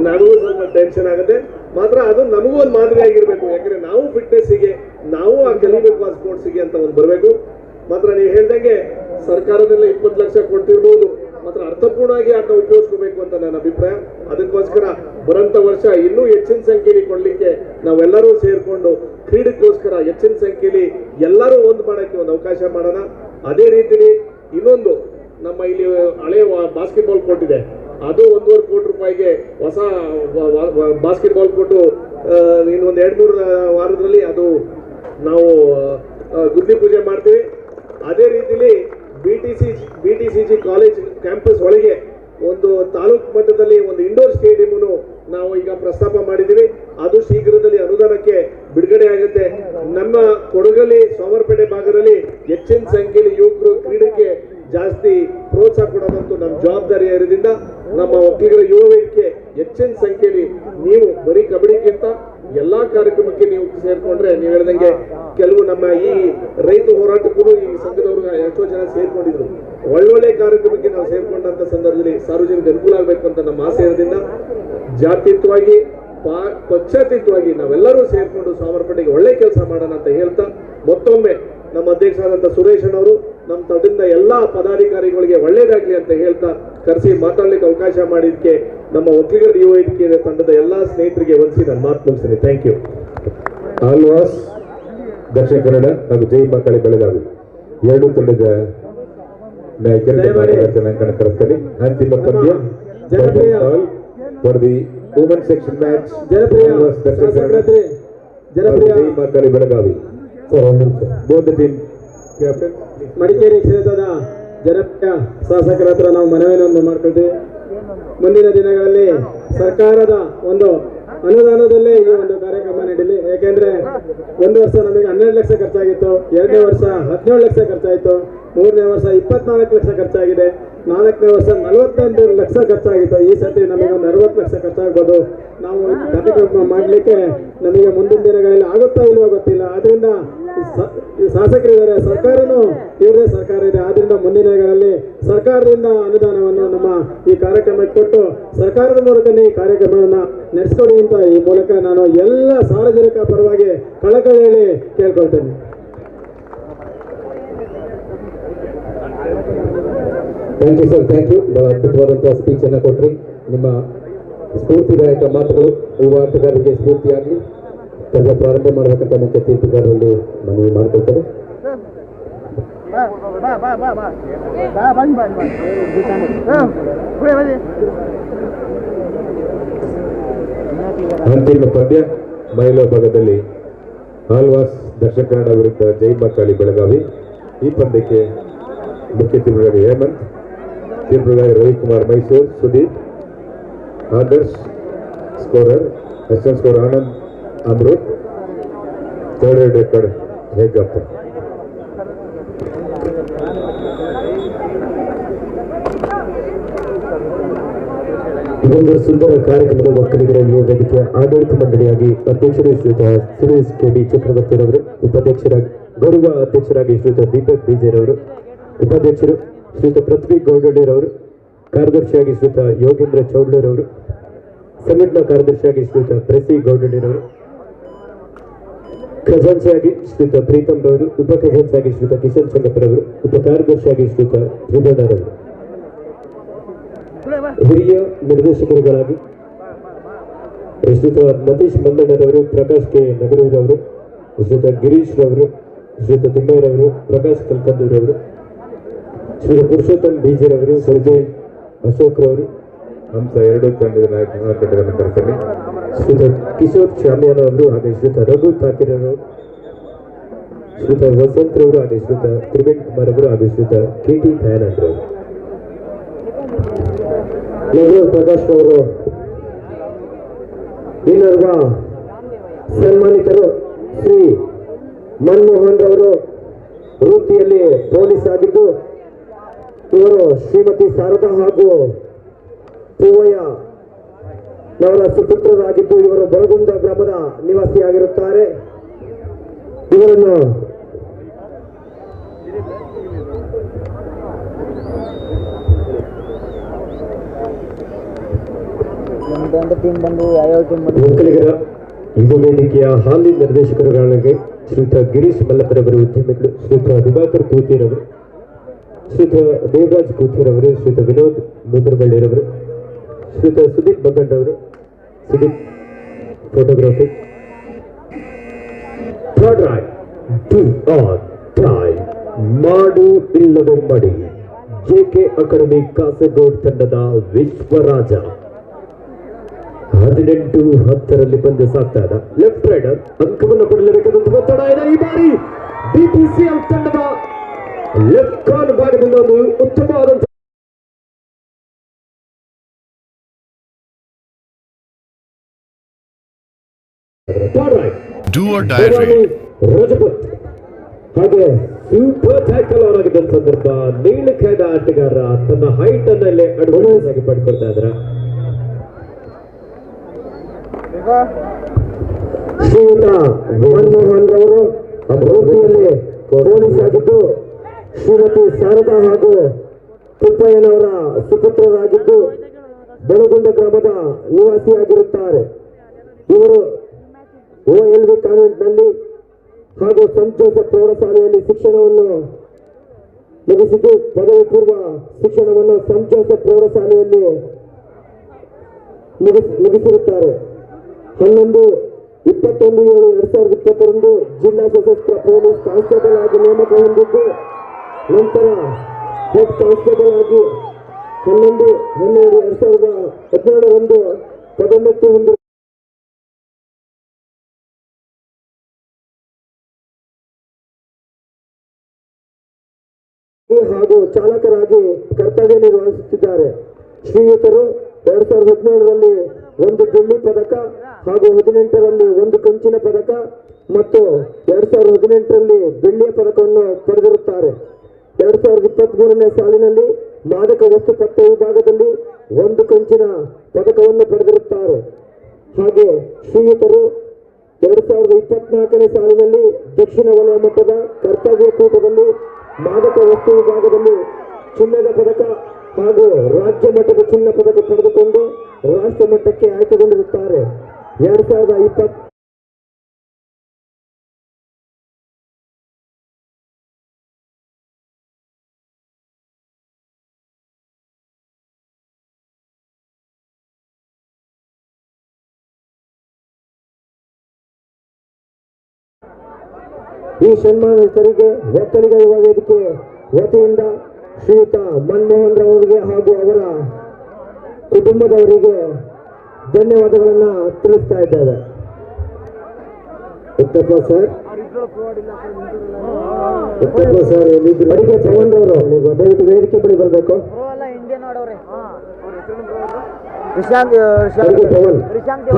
ನಮಗೂ ಸ್ವಲ್ಪ ಟೆನ್ಷನ್ ಆಗುತ್ತೆ. ಮಾತ್ರ ಅದು ನಮಗೂ ಒಂದು ಮಾದರಿ ಆಗಿರ್ಬೇಕು. ಯಾಕಂದ್ರೆ ನಾವು ಫಿಟ್ನೆಸ್ಸಿಗೆ ನಾವು ಆ ಕಲಿಬೇಕು ಆ ಸ್ಪೋರ್ಟ್ಸಿಗೆ ಅಂತ ಒಂದು ಬರಬೇಕು. ಮಾತ್ರ ನೀವು ಹೇಳ್ದಂಗೆ ಸರ್ಕಾರದಿಂದ 20 ಲಕ್ಷ ಕೊಡ್ತಿರ್ಬೋದು. ಮಾತ್ರ ಅರ್ಥಪೂರ್ಣವಾಗಿ ಅದನ್ನ ಉಪಯೋಗಿಸ್ಕೋಬೇಕು ಅಂತ ನನ್ನ ಅಭಿಪ್ರಾಯ. ಅದಕ್ಕೋಸ್ಕರ ಬರೋಂಥ ವರ್ಷ ಇನ್ನೂ ಹೆಚ್ಚಿನ ಸಂಖ್ಯೆಯಲ್ಲಿ ಕೊಡ್ಲಿಕ್ಕೆ ನಾವೆಲ್ಲರೂ ಸೇರ್ಕೊಂಡು ಕ್ರೀಡೆಗೋಸ್ಕರ ಹೆಚ್ಚಿನ ಸಂಖ್ಯೆಯಲ್ಲಿ ಎಲ್ಲರೂ ಒಂದು ಮಾಡೋಕ್ಕೆ ಒಂದು ಅವಕಾಶ ಮಾಡೋಣ. ಅದೇ ರೀತಿಲಿ ಇನ್ನೊಂದು ನಮ್ಮ ಇಲ್ಲಿ ಹಳೆ ಬಾಸ್ಕೆಟ್ಬಾಲ್ ಕೋರ್ಟ್ ಇದೆ. ಅದು 1.5 ಕೋಟಿ ರೂಪಾಯಿಗೆ ಹೊಸ ಬಾಸ್ಕೆಟ್ಬಾಲ್ ಕೋರ್ಟು ಇನ್ನೊಂದು 2-3 ವಾರದಲ್ಲಿ ಅದು ನಾವು ಗುದ್ದಿ ಪೂಜೆ ಮಾಡ್ತೀವಿ. ಅದೇ ರೀತಿಲಿ BTCG ಕಾಲೇಜ್ ಕ್ಯಾಂಪಸ್ ಒಳಗೆ ಒಂದು ತಾಲೂಕು ಮಟ್ಟದಲ್ಲಿ ಒಂದು ಇಂಡೋರ್ ಸ್ಟೇಡಿಯಂ ನಾವು ಈಗ ಪ್ರಸ್ತಾಪ ಮಾಡಿದ್ದೀವಿ. ಅದು ಶೀಘ್ರದಲ್ಲಿ ಅನುದಾನಕ್ಕೆ ಬಿಡುಗಡೆ ಆಗುತ್ತೆ. ನಮ್ಮ ಕೊಡಗಲ್ಲಿ ಸೋಮವಾರಪೇಟೆ ಭಾಗದಲ್ಲಿ ಹೆಚ್ಚಿನ ಸಂಖ್ಯೆಯಲ್ಲಿ ಯುವಕರು ಕ್ರೀಡೆಗೆ ಜಾಸ್ತಿ ಪ್ರೋತ್ಸಾಹ ಕೊಡೋದಂತೂ ನಮ್ಮ ಜವಾಬ್ದಾರಿ ಇರೋದ್ರಿಂದ ನಮ್ಮ ಒಕ್ಕಲಿಗರ ಯುವ ವೇದಿಕೆ ಹೆಚ್ಚಿನ ಸಂಖ್ಯೆಯಲ್ಲಿ ನೀವು ಬರೀ ಕಬಡ್ಡಿಗಿಂತ ಎಲ್ಲಾ ಕಾರ್ಯಕ್ರಮಕ್ಕೆ ನೀವು ಸೇರ್ಕೊಂಡ್ರೆ ನೀವು ಹೇಳ್ದಂಗೆ ಕೆಲವು ನಮ್ಮ ಈ ರೈತ ಹೋರಾಟಕ್ಕೂ ಈ ಸಂಘದವರು ಎಷ್ಟೋ ಜನ ಸೇರ್ಕೊಂಡಿದ್ರು. ಒಳ್ಳೊಳ್ಳೆ ಕಾರ್ಯಕ್ರಮಕ್ಕೆ ನಾವು ಸೇರ್ಕೊಂಡಂತ ಸಂದರ್ಭದಲ್ಲಿ ಸಾರ್ವಜನಿಕ ಅನುಕೂಲ ಆಗಬೇಕು ಅಂತ ನಮ್ಮ ಆಸೆ ಇರೋದ್ರಿಂದ ಜಾತ್ಯತೀತವಾಗಿ ಪಕ್ಷಾತೀತವಾಗಿ ನಾವೆಲ್ಲರೂ ಸೇರ್ಕೊಂಡು ಸೋಮವಾರಪೇಟೆಗೆ ಒಳ್ಳೆ ಕೆಲಸ ಮಾಡೋಣ ಅಂತ ಹೇಳ್ತಾ ಮತ್ತೊಮ್ಮೆ ನಮ್ಮ ಅಧ್ಯಕ್ಷರಾದಂಥ ಸುರೇಶ್ ಅಣ್ಣವರು ನಮ್ಮ ತಂಡದಿಂದ ಎಲ್ಲಾ ಪದಾಧಿಕಾರಿಗಳಿಗೆ ಒಳ್ಳೇದಾಗ್ಲಿ ಅಂತ ಹೇಳ್ತಾ ಕರೆಸಿ ಮಾತಾಡ್ಲಿಕ್ಕೆ ಅವಕಾಶ ಮಾಡಿದ್ದಕ್ಕೆ ನಮ್ಮ ಒಕ್ಕಲಿಗರ ಯುವ ವೇದಿಕೆ ತಂಡದ ಎಲ್ಲಾ ಸ್ನೇಹಿತರಿಗೆ ವಂದಿಸಿ ನಾನು ಮಾತು ಮುಗಿಸ್ತೀನಿ. Thank you. ಆಳ್ವಾಸ್ ದಕ್ಷಿಣ ಕನ್ನಡ ಹಾಗೂ ಜೈ ಮಕ್ಕಳಿ ಬೆಳಗಾವಿ ಎರಡೂ ತಂಡದ ನಾಯಕರ ಜನಾಂಗಣ ಕರೆಸ್ತಾರೆ. ಅಂತಿಮ ಪಂದ್ಯ for the women section match Alvas Dakshina Kannada ಜೈ ಮಕ್ಕಳಿ Belagavi. Both team captain Madikeri ಕ್ಷೇತ್ರದ ಜನಪ್ರಿಯ ಶಾಸಕರ ಹತ್ರ ನಾವು ಮನವಿಯನ್ನು ಮಾಡ್ಕೊಳ್ತೀವಿ. ಮುಂದಿನ ದಿನಗಳಲ್ಲಿ ಸರ್ಕಾರದ ಒಂದು ಅನುದಾನದಲ್ಲೇ ಈ ಒಂದು ಕಾರ್ಯಕ್ರಮ ನಡೀಲಿ. ಯಾಕೆಂದ್ರೆ ಒಂದು ವರ್ಷ ನಮಗೆ 12 ಲಕ್ಷ ಖರ್ಚಾಗಿತ್ತು, 2ನೇ ವರ್ಷ 17 ಲಕ್ಷ ಖರ್ಚಾಯಿತು, 3ನೇ ವರ್ಷ 24 ಲಕ್ಷ ಖರ್ಚಾಗಿದೆ, 4ನೇ ವರ್ಷ 45 ಲಕ್ಷ ಖರ್ಚಾಗಿತ್ತು. ಈ ಸತಿ ನಮಗೆ ಒಂದು 60 ಲಕ್ಷ ಖರ್ಚಾಗ್ಬೋದು. ನಾವು ಕಾರ್ಯಕ್ರಮ ಮಾಡಲಿಕ್ಕೆ ನಮಗೆ ಮುಂದಿನ ದಿನಗಳಲ್ಲಿ ಆಗುತ್ತಾ ಇಲ್ವೋ ಗೊತ್ತಿಲ್ಲ. ಆದ್ರಿಂದ ಶಾಸಕರಿದ್ದಾರೆ, ಸರ್ಕಾರನೂ ಇವ್ರದೇ ಸರ್ಕಾರ ಇದೆ. ಆದ್ರಿಂದ ಮುಂದಿನ ದಿನಗಳಲ್ಲಿ ಸರ್ಕಾರದಿಂದ ಅನುದಾನವನ್ನು ನಮ್ಮ ಈ ಕಾರ್ಯಕ್ರಮಕ್ಕೆ ಕೊಟ್ಟು ಸರ್ಕಾರದ ಮೂಲಕನೇ ಈ ಕಾರ್ಯಕ್ರಮವನ್ನು ನಡೆಸ್ಕೊಡಿ ಅಂತ ಈ ಮೂಲಕ ನಾನು ಎಲ್ಲ ಸಾರ್ವಜನಿಕ ಪರವಾಗಿ ಕಳಕಳಿಯಲ್ಲಿ ಕೇಳ್ಕೊಳ್ತೇನೆ. Thank you sir, thank you. ಬಹಳ ಅದ್ಭುತವಾದಂತಹ ಸ್ಪೀಚ್ ಅನ್ನ ಕೊಟ್ರಿ. ನಿಮ್ಮ ಸ್ಫೂರ್ತಿದಾಯಕ ಮಾತುಗಳು ಯುವ ಆಟಗಾರರಿಗೆ ಸ್ಫೂರ್ತಿಯಾಗಲಿ. ಕೆಲಸ ಪ್ರಾರಂಭ ಮಾಡಬೇಕಂತ ಮುಖ್ಯ ತೀರ್ಪುಗಾರರಲ್ಲಿ ಮನವಿ ಮಾಡ್ಕೊಳ್ತಾರೆ. ಅಂತಿಮ ಪಂದ್ಯ ಮಹಿಳಾ ಭಾಗದಲ್ಲಿ ಆಳ್ವಾಸ್ ದಕ್ಷಿಣ ಕನ್ನಡ ವಿರುದ್ಧ ಜೈ ಮಕ್ಕಳಿ ಬೆಳಗಾವಿ. ಈ ಪಂದ್ಯಕ್ಕೆ ಮುಖ್ಯ ತೀರ್ಪುಗಾರ ಹೇಮಂತ್, ತೀರ್ಪುಗಾರ Ravikumar Mysuru, Sudeep, Adarsh scorer, assistant score Anand Amrit, third record ಹೇಗಪ್ಪ. ಇದೊಂದು ಸುಂದರ ಕಾರ್ಯಕ್ರಮದ ಒಕ್ಕಲಿಗರ ಯುವ ವೇದಿಕೆ ಆಡಳಿತ ಮಂಡಳಿಯಾಗಿ ಅಧ್ಯಕ್ಷರು ಶ್ರೀಯುತ ಸುರೇಶ್ ಕೆಡಿ ಚಕ್ರವರ್ತಿರವರು, ಉಪಾಧ್ಯಕ್ಷರಾಗಿ ಗೌರವ ಅಧ್ಯಕ್ಷರಾಗಿ ಶ್ರೀಯುತ ದೀಪಕ್ ಬಿಜೆರವರು, ಉಪಾಧ್ಯಕ್ಷರು ಶ್ರೀಯುತ ಪೃಥ್ವಿ ಗೌಡಡಿರವರು, ಕಾರ್ಯದರ್ಶಿಯಾಗಿ ಶ್ರೀಯುತ ಯೋಗೇಂದ್ರ ಚೌಡ್ಲರವರು, ಸಂಘಟನಾ ಕಾರ್ಯದರ್ಶಿಯಾಗಿ ಶ್ರೀಯುತ ಪ್ರೆಸಿ ಗೌಡರವರು, ಖಜಾಂಚಿಯಾಗಿ ಶ್ರೀಯುತ ಪ್ರೀತಮ್ ರವರು, ಉಪ ಖಜಾಂಚಿಯಾಗಿ ಶ್ರೀಯುತ ಕಿಶನ್ ಚಂಗಪ್ಪರವರು, ಉಪ ಕಾರ್ಯದರ್ಶಿಯಾಗಿ ಶ್ರೀಯುತ ತ್ರಿಭುವನರವರು, ಹಿರಿಯ ನಿರ್ದೇಶಕರುಗಳಾಗಿ ಶ್ರೀಯುತ ನತೀಶ್ ಮಂದಣ್ಣರವರು, ಪ್ರಕಾಶ್ ಕೆ ನಗರೂರವರು, ಶ್ರೀಯುತ ಗಿರೀಶ್ ರವರು, ಶ್ರೀಯುತ ತಿಮ್ಮಯ್ಯರವರು, ಪ್ರಕಾಶ್ ಕಲ್ಕಂದೂರವರು, ಶ್ರೀಯುತ ಪುರುಷೋತ್ತಮ್ ಬೀಜರವರು, ಸಂಜಯ್ ಅಶೋಕ್ ರವರು, ಹಂಸ ಎರಡು ತಂಡದ ನಾಯಕರನ್ನು ಕರೆತನ್ನಿ. ಶ್ರೀಯುತ ಕಿಶೋರ್ ಶಾಮಿಯಾನ ಅವರು, ಹಾಗೆ ಶ್ರೀಯುತ ರಘು ತಾಕಿರ್ ಅವರು, ಶ್ರೀಯುತ ವಸಂತ್ ರವರು, ಹಾಗೆ ಶ್ರೀಯುತ ತ್ರಿವೇಣ್ ಕುಮಾರ್ ಅವರು, ಹಾಗೂ ಶ್ರೀಯುತ ಕೆ.ಟಿ. ದಯಾನಂದ್ ರವರು. ನಗರ ಪ್ರಕಾಶ್ ಅವರು ಇನ್ನೋರ್ವ ಸನ್ಮಾನಿತರು ಶ್ರೀ ಮನಮೋಹನ್ ರವರು ವೃತ್ತಿಯಲ್ಲಿ ಪೊಲೀಸ್ ಆಗಿದ್ದು, ಇವರು ಶ್ರೀಮತಿ ಶಾರದಾ ಹಾಗೂ ಪೂವಯ್ಯ ಅವರ ಸುಪುತ್ರರಾಗಿದ್ದು, ಇವರು ಬರಗುಂದ ಗ್ರಾಮದ ನಿವಾಸಿಯಾಗಿರುತ್ತಾರೆ. ಇವರನ್ನು ಟೀಮ್ ಬಂದು ಯಾವ್ಯಾವ ಟೀಮ್ ಬಂದು ಒಕ್ಕಲಿಗರ ಯುವ ವೇದಿಕೆಯ ಹಾಲಿ ನಿರ್ದೇಶಕರುಗಳಿಗೆ ಶ್ರೀಯುತ ಗಿರೀಶ್ ಮಲ್ಲಪ್ಪರವರು, ಉದ್ಯಮಿಗಳು ಶ್ರೀಯುತ ದಿವಾಕರ್ ಕೂತಿರವರು, ಶ್ರೀಯುತ ದೇವರಾಜ್ ಕೂತಿರವರು, ಶ್ರೀಯುತ ವಿನೋದ್ ಮುದ್ರಬಳ್ಳಿರವರು, ಶ್ರೀಯುತ ಸುದೀಪ್ ಬಗ್ಗಂಡವರು, Sudeep photography. Third right, do or die, ಮಾಡು ಇಲ್ಲವೇ ಮಾಡಿ, ಜೆಕೆ ಅಕಾಡೆಮಿ ಕಾಸರಗೋಡು ತಂಡದ ವಿಶ್ವರಾಜ 18-10 ಪಂದ್ಯ ಸಾಗ್ತಾ ಇದೆ. ಲೆಫ್ಟ್ ರೈಡರ್ ಅಂಕವನ್ನು ಪಡೆಯಲೇಬೇಕಾದಂತ ಒತ್ತಡ ಇದೆ. ಈ ಬಾರಿ BPCL ತಂಡದ ಲೆಫ್ಟ್ ಕಾರ್ಡ್ ಭಾಗದಿಂದ ಒಂದು ಉತ್ತಮವಾದಂತಹ ರಜಪತ್ ಹಾಗೆ ಸೂಪರ್ ಟ್ಯಾಕಲ್ ಅವರಾಗಿದ್ದ ಸಂದರ್ಭ ನೀಲಖೇದ ಆಟಗಾರ ತನ್ನ ಹೈಟ್ ಅನ್ನಲ್ಲೇ ಅಡ್ವಾನ್ಸ್ ಆಗಿ ಪಡ್ಕೊಳ್ತಾ ಇದ್ದಾರೆ. ಶ್ರೀಯುತ ಮನಮೋಹನ್ ರವರು ವೃತ್ತಿಯಲ್ಲಿ ಪೊಲೀಸ್ ಆಗಿದ್ದು, ಶ್ರೀಮತಿ ಶಾರದಾ ಹಾಗೂ ತಿಪ್ಪಯ್ಯನವರ ಸುಪುತ್ರರಾಗಿದ್ದು, ಬೆಳಗುಂದ ಗ್ರಾಮದ ನಿವಾಸಿಯಾಗಿರುತ್ತಾರೆ. ಇವರು OLV ಕಾನ್ವೆಂಟ್ನಲ್ಲಿ ಹಾಗೂ ಸಂತ್ ಜೋಸೆಫ್ ಪ್ರೌಢಶಾಲೆಯಲ್ಲಿ ಶಿಕ್ಷಣವನ್ನು ಮುಗಿಸಿದ್ದು, ಪದವಿ ಪೂರ್ವ ಶಿಕ್ಷಣವನ್ನು ಸಂತ್ ಜೋಸೆಫ್ ಪ್ರೌಢಶಾಲೆಯಲ್ಲಿ ಮುಗಿಸಿರುತ್ತಾರೆ. 11/21/2022 ಜಿಲ್ಲಾ ಸಶಸ್ತ್ರ ಪೊಲೀಸ್ ಕಾನ್ಸ್ಟೇಬಲ್ ಆಗಿ ನೇಮಕ ಹೊಂದಿದ್ದು, ನಂತರ ಹೆಡ್ ಕಾನ್ಸ್ಟೇಬಲ್ ಆಗಿ 11/12/2017 ಪದೋನ್ನತಿ ಹೊಂದಿ ಹಾಗೂ ಚಾಲಕರಾಗಿ ಕರ್ತವ್ಯ ನಿರ್ವಹಿಸುತ್ತಿದ್ದಾರೆ. ಶ್ರೀಯುತರು 2017ರಲ್ಲಿ 1 ಬೆಳ್ಳಿ ಪದಕ ಹಾಗೂ 2018ರಲ್ಲಿ 1 ಕಂಚಿನ ಪದಕ ಮತ್ತು 2018ರಲ್ಲಿ ಬೆಳ್ಳಿಯ ಪದಕವನ್ನು ಪಡೆದಿರುತ್ತಾರೆ. 2023ನೇ ಸಾಲಿನಲ್ಲಿ ಮಾದಕ ವಸ್ತು ಪತ್ತೆ ವಿಭಾಗದಲ್ಲಿ 1 ಕಂಚಿನ ಪದಕವನ್ನು ಪಡೆದಿರುತ್ತಾರೆ. ಹಾಗೆ ಶ್ರೀಯುತರು 2024ನೇ ಸಾಲಿನಲ್ಲಿ ದಕ್ಷಿಣ ವಲಯ ಮಟ್ಟದ ಕರ್ತವ್ಯ ಕೂಟದಲ್ಲಿ ಮಾದಕ ವಸ್ತು ವಿಭಾಗದಲ್ಲಿ ಚಿನ್ನದ ಪದಕ ಹಾಗೂ ರಾಜ್ಯ ಮಟ್ಟದ ಚಿನ್ನ ಪದಕ ಪಡೆದುಕೊಂಡು ರಾಷ್ಟ್ರ ಮಟ್ಟಕ್ಕೆ ಆಯ್ಕೆಗೊಂಡಿರುತ್ತಾರೆ. 2020 ಈ ಸನ್ಮಾನಿತರಿಗೆ ಒಕ್ಕಲಿಗ ಯುವ ವೇದಿಕೆ ವತಿಯಿಂದ ಶ್ರೀಯುತ ಮನಮೋಹನ್ ರವರಿಗೆ ಹಾಗೂ ಅವರ ಕುಟುಂಬದವರಿಗೆ ಧನ್ಯವಾದಗಳನ್ನ ತಿಳಿಸ್ತಾ ಇದ್ದೇವೆ. ಉತ್ತಪ್ಪ ಸರ್ ಅಡಿಗೆ ತಗೊಂಡವರು ನೀವು ದಯವಿಟ್ಟು ವೇದಿಕೆ ಬಳಿ ಬರಬೇಕು.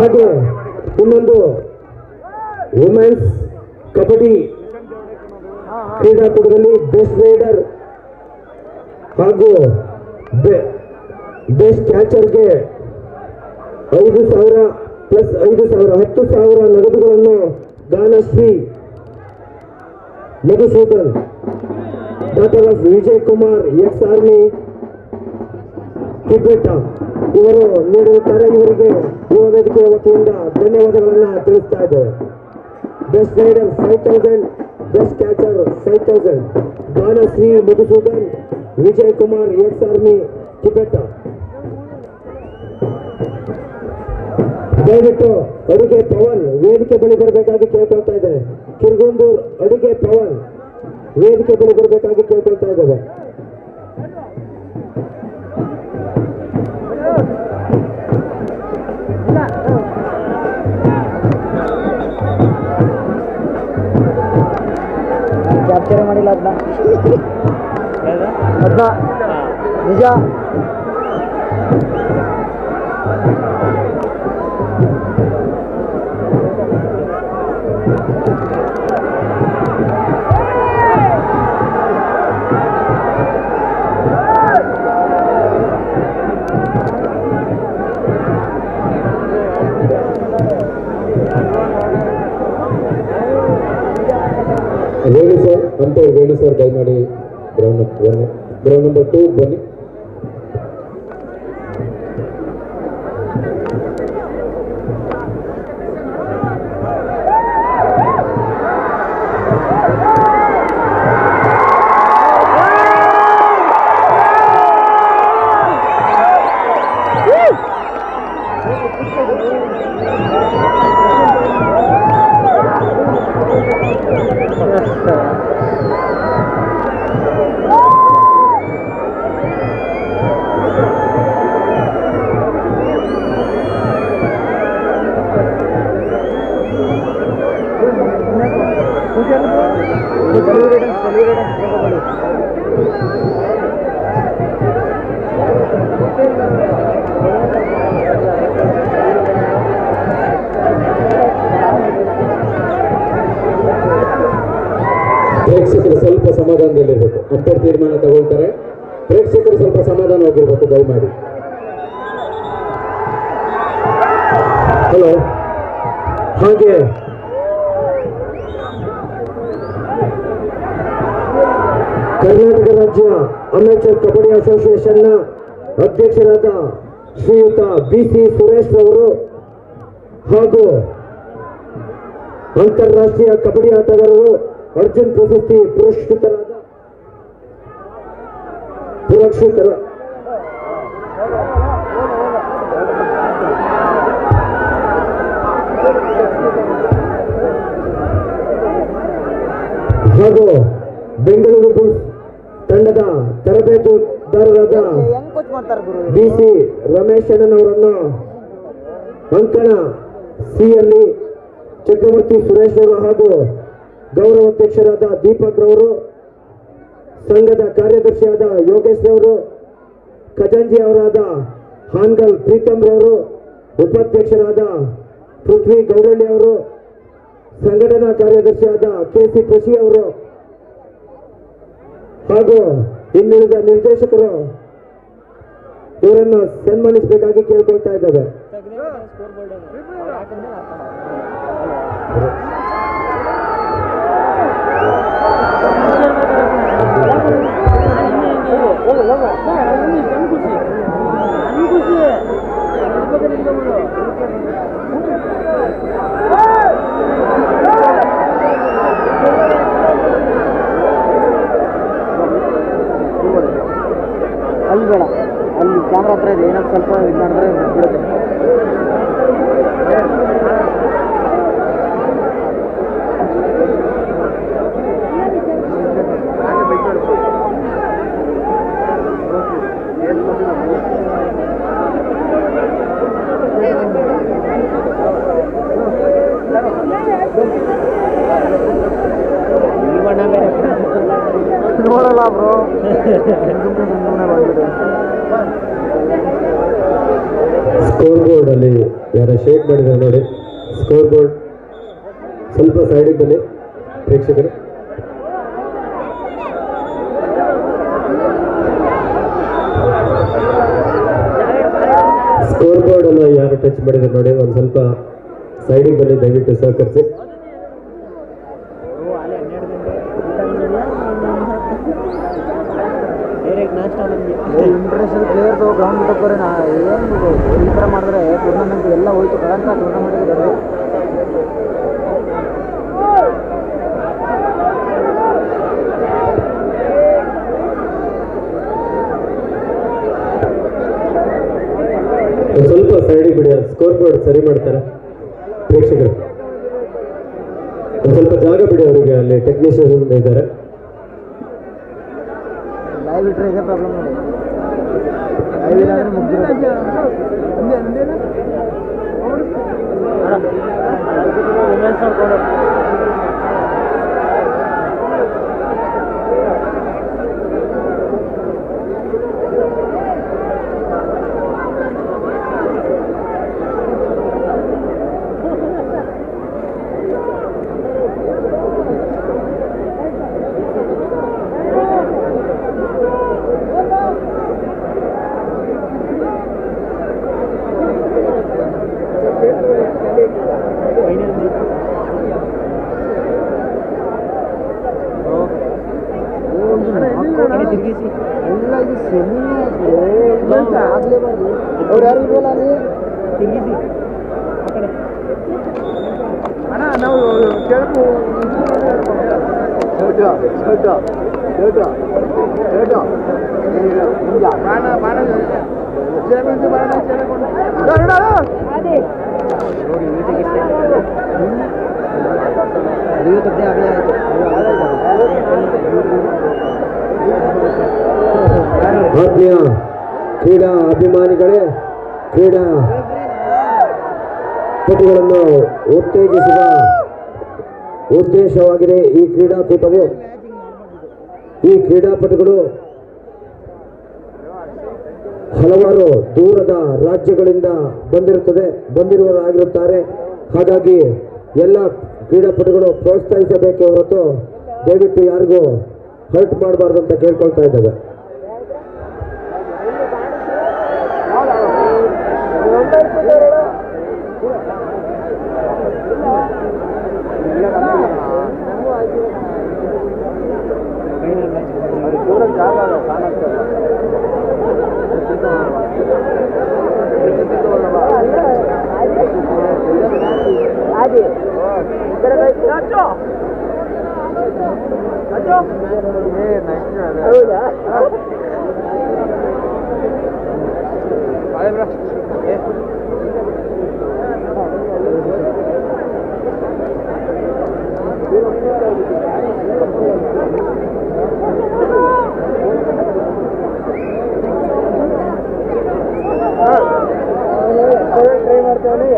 ಹಾಗೆ ಇನ್ನೊಂದು ವುಮೆನ್ಸ್ ಕಬಡ್ಡಿ ಕ್ರೀಡಾಕೂಟದಲ್ಲಿ ಬೆಸ್ಟ್ ರೈಡರ್ ಹಾಗೂ ಬೆಸ್ಟ್ ಕ್ಯಾಚರ್ಗೆ 5,000 ಪ್ಲಸ್ 5,000 10,000 ನಗದುಗಳನ್ನು Ganashree Madhusudan doctor Vijay Kumar ex army Kibbetta ಇವರು ನೀಡಿರುತ್ತಾರೆ. ಇವರಿಗೆ ಯುವ ವೇದಿಕೆಯ ವತಿಯಿಂದ ಧನ್ಯವಾದಗಳನ್ನ ತಿಳಿಸ್ತಾ ಇದ್ದೇವೆ. Best raider 5000, best catcher 5000, Ganashree Madhusudan, Vijay Kumar ex army Kibbetta. ದಯವಿಟ್ಟು ಅಡುಗೆ ಪವನ್ ವೇದಿಕೆ ಬಳಿ ಬರಬೇಕಾಗಿ ಕೇಳ್ಕೊಳ್ತಾ ಇದ್ದಾರೆ. ಕಿರ್ಗುಂದೂರ್ ಅಡುಗೆ ಪವನ್ ವೇದಿಕೆ ಬಳಿ ಬರಬೇಕಾಗಿ ಕೇಳ್ಕೊಳ್ತಾ ಇದ್ದೇವೆ. ಕ್ಯಾಪ್ಚರ್ ಮಾಡಿಲ್ಲ ಅದನ್ನ ನಿಜ. Venu sir umpire Venu sir ದಯಮಾಡಿ ಗ್ರೌಂಡ್ ನಂಬರ್ 2 ಬನ್ನಿ. ಪ್ರೇಕ್ಷಕರು ಸ್ವಲ್ಪ ಸಮಾಧಾನದಲ್ಲಿರ್ಬೇಕು. ಅಂಪೈರ್ ತೀರ್ಮಾನ ತಗೊಳ್ತಾರೆ. ಪ್ರೇಕ್ಷಕರು ಸ್ವಲ್ಪ ಸಮಾಧಾನವಾಗಿರ್ಬೇಕು ದಯಮಾಡಿ. ಹಲೋ. ಹಾಗೆ ಕರ್ನಾಟಕ ರಾಜ್ಯ ಅಮೇಚರ್ ಕಬಡ್ಡಿ ಅಸೋಸಿಯೇಷನ್ನ ಅಧ್ಯಕ್ಷರಾದ ಶ್ರೀಯುತ BC ಸುರೇಶ್ ಅವರು ಹಾಗೂ ಅಂತಾರಾಷ್ಟ್ರೀಯ ಕಬಡ್ಡಿ ಆಟಗಾರರು ಅರ್ಜುನ್ ಪ್ರಶಸ್ತಿ ಪುರಸ್ಕೃತರ ಹಾಗೂ ಬೆಂಗಳೂರು ಬುಲ್ಸ್ ತಂಡದ ತರಬೇತುದಾರರಾದ BC ರಮೇಶ್ ಅಣ್ಣನವರನ್ನು ಅಂಕಣ ಸಿಯಲ್ಲಿ ಚಕ್ರವರ್ತಿ ಸುರೇಶ್ ಅವರು ಹಾಗೂ ಗೌರವಾಧ್ಯಕ್ಷರಾದ ದೀಪಕ್ ರವರು, ಸಂಘದ ಕಾರ್ಯದರ್ಶಿಯಾದ ಯೋಗೇಶ್ ರವರು, ಖಜಾಂಜಿ ಅವರಾದ ಹಾನ್ಗಲ್ ಪ್ರೀತಮ್ ರವರು, ಉಪಾಧ್ಯಕ್ಷರಾದ ಪೃಥ್ವಿ ಗೌಡಳ್ಳಿ ಅವರು, ಸಂಘಟನಾ ಕಾರ್ಯದರ್ಶಿಯಾದ KC ಪಶಿ ಅವರು ಹಾಗೂ ಇನ್ನುಳಿದ ನಿರ್ದೇಶಕರು ಇವರನ್ನು ಸನ್ಮಾನಿಸಬೇಕಾಗಿ ಕೇಳ್ಕೊಳ್ತಾ ಇದ್ದೇವೆ. ಅಲ್ಲಿ ಬೇಡ, ಅಲ್ಲಿ ಕ್ಯಾಮ್ರಾ ಹತ್ರ ಇದೆ. ಏನಾದ್ರು ಸ್ವಲ್ಪ ಇದು ಮಾಡಿದ್ರೆ ಬಿಡುತ್ತೆ. ನೋಡಲ್ಲ ಬ್ರೋ. ಸ್ಕೋರ್ ಬೋರ್ಡ್ ಅಲ್ಲಿ ಯಾರು ಶೇಕ್ ಮಾಡಿದ್ದಾರೆ ನೋಡಿ. ಸ್ಕೋರ್ ಬೋರ್ಡ್ ಸ್ವಲ್ಪ ಸೈಡಿಗೆ ಬನ್ನಿ ಪ್ರೇಕ್ಷಕರು. ಸ್ಕೋರ್ ಬೋರ್ಡ್ ಅನ್ನು ಯಾರು ಟಚ್ ಮಾಡಿದ್ದಾರೆ ನೋಡಿ, ಒಂದು ಸ್ವಲ್ಪ ಸೈಡಿಗೆ ಬನ್ನಿ ದಯವಿಟ್ಟು ಸಹಕರಿಸಿ. ಇಂಟರ್ನ್ಯಾಷನಲ್ ಪ್ಲೇಯರ್ಸು ಗ್ರೌಂಡ್ ಬಿಟ್ಟೋಗ್ತಾರೆ ಏನು ಈ ಥರ ಮಾಡಿದ್ರೆ ಟೂರ್ನಮೆಂಟ್ ಎಲ್ಲ ಹೋಯ್ತು ಕಳಂತ ಟೂರ್ನಮೆಂಟ್ಗೆ ಬರೋದು. ಸ್ವಲ್ಪ ಸೈಡಿಗೆ ಬಿಡಿ, ಸ್ಕೋರ್ ಬೋರ್ಡ್ ಸರಿ ಮಾಡ್ತಾರೆ ಪ್ರೇಕ್ಷಕರು. ಸ್ವಲ್ಪ ಜಾಗ ಬಿಡಿ ಅವರಿಗೆ, ಅಲ್ಲಿ ಟೆಕ್ನಿಷಿಯನ್ ಇದ್ದಾರೆ. ಲೈವ್ ಇಟ್ಟರೆ ಇದೇ ಪ್ರಾಬ್ಲಮ್ ನೋಡಿ, ಲೈವ್ ಇಲ್ಲಾಂದ್ರೆ ಮುಗ್ದಿರೋದು. ಎಲ್ಲ ಇದು ಸೆಮಿನೇ ಆಗಲೇಬಾರ್ದು. ಅವ್ರು ಯಾರು ಇಲ್ವಲ್ಲ ಅಲ್ಲಿ ತಿರುಗಿಸಿ ಅಣ್ಣ ನಾವು ಕೇಳ್ಕು ಆತ್ಮೀಯ ಕ್ರೀಡಾ ಅಭಿಮಾನಿಗಳೇ, ಕ್ರೀಡಾ ಪಟುಗಳನ್ನು ಉತ್ತೇಜಿಸುವ ಉದ್ದೇಶವಾಗಿದೆ ಈ ಕ್ರೀಡಾಕೂಟವು. ಈ ಕ್ರೀಡಾಪಟುಗಳು ಹಲವಾರು ದೂರದ ರಾಜ್ಯಗಳಿಂದ ಬಂದಿರುವವರಾಗಿರುತ್ತಾರೆ. ಹಾಗಾಗಿ ಎಲ್ಲ ಕ್ರೀಡಾಪಟುಗಳು ಪ್ರೋತ್ಸಾಹಿಸಬೇಕೇ ಹೊರತು ದಯವಿಟ್ಟು ಯಾರಿಗೂ ಹರ್ಟ್ ಮಾಡಬಾರ್ದು ಅಂತ ಕೇಳ್ಕೊಳ್ತಾ ಇದ್ದಾರೆ. ಟ್ರೈ ಮಾಡ್ತೇವೆ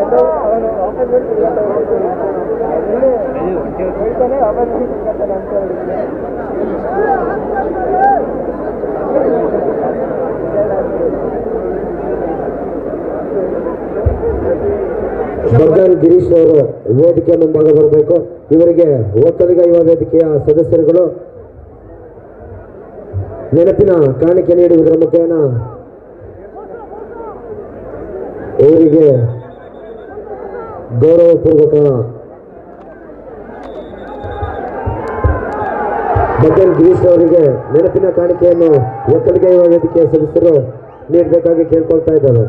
ಬಗ್ಗಾನ್ ಗಿರೀಶ್ ಅವರು ವೇದಿಕೆ ಮುಂಭಾಗ ಬರಬೇಕು. ಇವರಿಗೆ ಒಕ್ಕಲಿಗ ಯುವ ವೇದಿಕೆಯ ಸದಸ್ಯರುಗಳು ನೆನಪಿನ ಕಾಣಿಕೆ ನೀಡುವುದರ ಮುಖೇನ ಇವರಿಗೆ ಗೌರವಪೂರ್ವಕ ಬಗ್ಗಾನ್ ಗಿರೀಶ್ ಅವರಿಗೆ ನೆನಪಿನ ಕಾಣಿಕೆಯನ್ನು ಒಕ್ಕಲಿಗ ಯುವ ವೇದಿಕೆಯ ಸದಸ್ಯರು ನೀಡಬೇಕಾಗಿ ಕೇಳ್ಕೊಳ್ತಾ ಇದ್ದಾರೆ.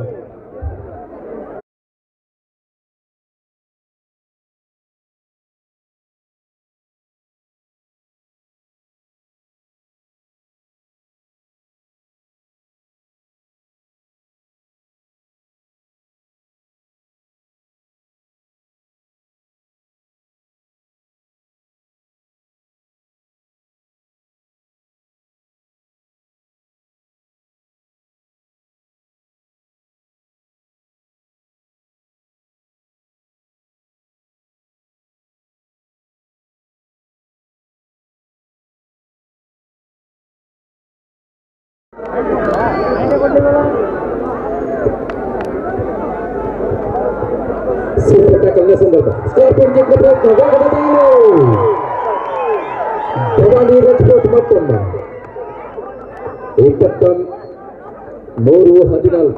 ಸಂದರ್ಭ ಭವಾನಿ ರಾಜ್ಕೋಟ್ ಮತ್ತೊಮ್ಮೆ 23-14.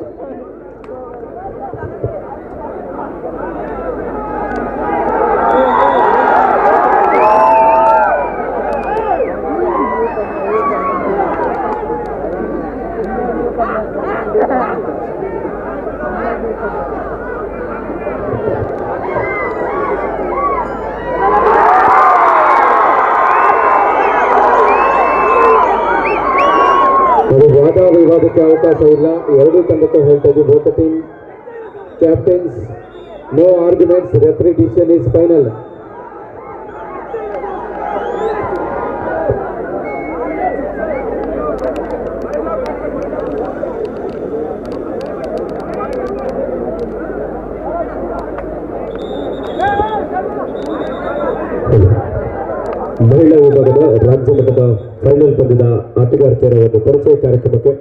ವಿವಾದಕ್ಕೆ ಅವಕಾಶ ಇಲ್ಲ. ಎರಡೂ ತಂಡಕ್ಕೂ ಹೇಳ್ತಾ ಇದ್ದೀವಿ, both team captains, no arguments, referee decision is final. ಮಹಿಳಾ ವಿಭಾಗದ ರಾಜ್ಯ ಮಟ್ಟದ ಫೈನಲ್ ಪಂದ್ಯದ ಆಟಗಾರ್ತಿಯರ ಒಂದು ಪರಿಚಯ ಕಾರ್ಯಕ್ರಮಕ್ಕೆ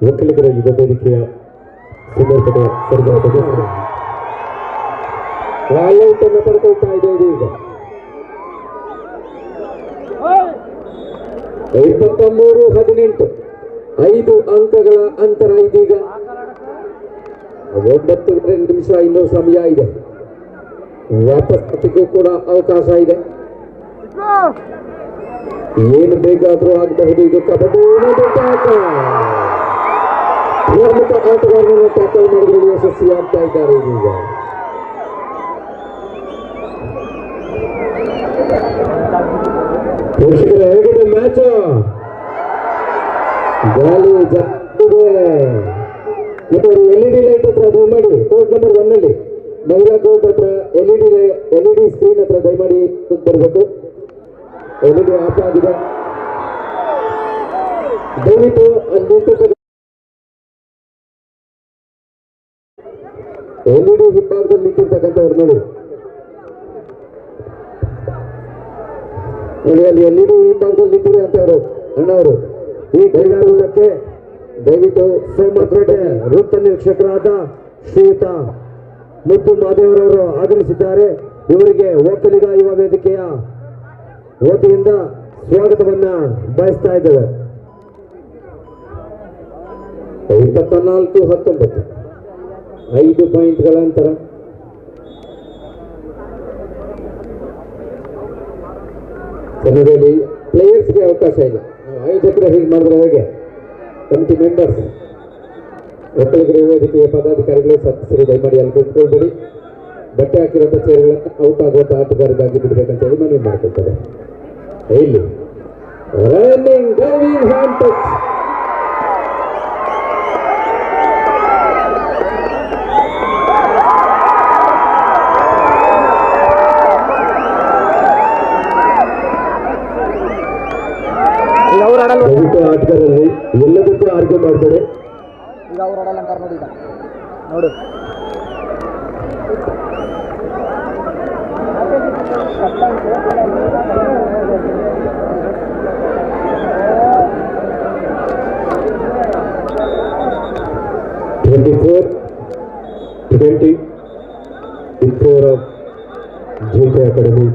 ಒಕ್ಕಲಿಗರ ಯುವ ವೇದಿಕೆಯ ಸಮರ್ಪಣೆ ಸರಿಯಾದ ವಾಲೌಟ್ ಅನ್ನು ಪಡ್ಕೊಳ್ತಾ ಇದೆ ಇದೀಗ. 23-18 5 ಅಂಕಗಳ ಅಂತರ ಇದೀಗ. 9 ನಿಮಿಷ ಇನ್ನೂ ಸಮಯ ಇದೆ. ವಾಪಸ್ ಪಟ್ಟಿಗೂ ಕೂಡ ಅವಕಾಶ ಇದೆ. ಏನು ಬೇಕಾದರೂ ಆಗಬಹುದು. ಇದು ಕಬಡ್ಡಿ ಪ್ರಮುಖ ಆಟಗಾರರನ್ನು ಟ್ಯಾಕಲ್ ಮಾಡಿದ್ರೆ ಯಶಸ್ವಿಯಾಗ್ತಾ ಇದ್ದಾರೆ ಇದೀಗ. ಹೇಗಿದೆ ಮ್ಯಾಚ್? ಗಾಳಿ ಜಪ್ಪಿದೆ. LED ಲೈಟ್ ಹತ್ರ ದಯಮಾಡಿ ಕೋರ್ಟ್ ನಂಬರ್ 1 ಅಲ್ಲಿ ಮಹಿಳಾ ಕೋರ್ಟ್ ಹತ್ರ LED ಸ್ಕ್ರೀನ್ ಹತ್ರ ದಯಮಾಡಿ ಬರಬೇಕು. LED ಆಫ್ ಆಗಿದೆ. ದಯವಿಟ್ಟು LED ಹಿಂಭಾಗದಲ್ಲಿ ನಿಂತಿರ್ತಕ್ಕಂಥವ್ರು ನೋಡಿ ಅಲ್ಲಿ LED ಹಿಂಭಾಗದಲ್ಲಿ ನಿಂತಿದೆ ಅಂತವರು ಅಣ್ಣವರು. ಈ ಕ್ರೀಡಾಕೂಟಕ್ಕೆ ದಯವಿಟ್ಟು ಸೋಮಪೇಟೆ ವೃತ್ತ ನಿರೀಕ್ಷಕರಾದ ಶ್ರೀಯುತ ಮುತ್ತು ಮಾದೇವರವರು ಆಗಮಿಸಿದ್ದಾರೆ. ಇವರಿಗೆ ಒಕ್ಕಲಿಗ ಯುವ ವೇದಿಕೆಯ ವತಿಯಿಂದ ಸ್ವಾಗತವನ್ನ ಬಯಸ್ತಾ ಇದ್ದೇವೆ. 24-19 5 ಪಾಯಿಂಟ್ಗಳ ಅಂತರ. ಕನ್ನಡದಲ್ಲಿ ಪ್ಲೇಯರ್ಸ್ಗೆ ಅವಕಾಶ ಇಲ್ಲ. ಆಯೋಜಕರು ಹೀಗೆ ಮಾಡಿದ್ರೆ ಹೇಗೆ? ಕಮಿಟಿ ಮೆಂಬರ್ಸ್, ಒಕ್ಕಲಿಗರ ವೇದಿಕೆಯ ಪದಾಧಿಕಾರಿಗಳು, ಸದಸ್ಯರು ದಯಮಾಡಿ ಅಲ್ಲಿ ಕೂತ್ಕೊಳ್ಬೇಡಿ. ಬಟ್ಟೆ ಹಾಕಿರುವಂಥ ಚೇರ್ಗಳನ್ನು ಔಟ್ ಆಗುವಂಥ ಆಟಗಾರರಿಗಾಗಿ ಬಿಡಬೇಕಂತ ಹೇಳಿ ಮನವಿ ಮಾಡ್ಕೊಳ್ತಾರೆ. ಇಲ್ಲಿ ರನ್ನಿಂಗ್ ಡ್ರೈವಿಂಗ್ ಹ್ಯಾಂಡ್ ಟಚ್. ದಯವಿಟ್ಟು ಆಟಗಾರರಲ್ಲಿ ಎಲ್ಲದಕ್ಕೂ ಆರ್ಗ್ಯೂ ಮಾಡಬೇಡಿ. ಈಗ ಅವ್ರು ಆಡಲ್ಲ ಅಂತಾರೆ ನೋಡಿ. ಈಗ ನೋಡು in favor of JK Academy,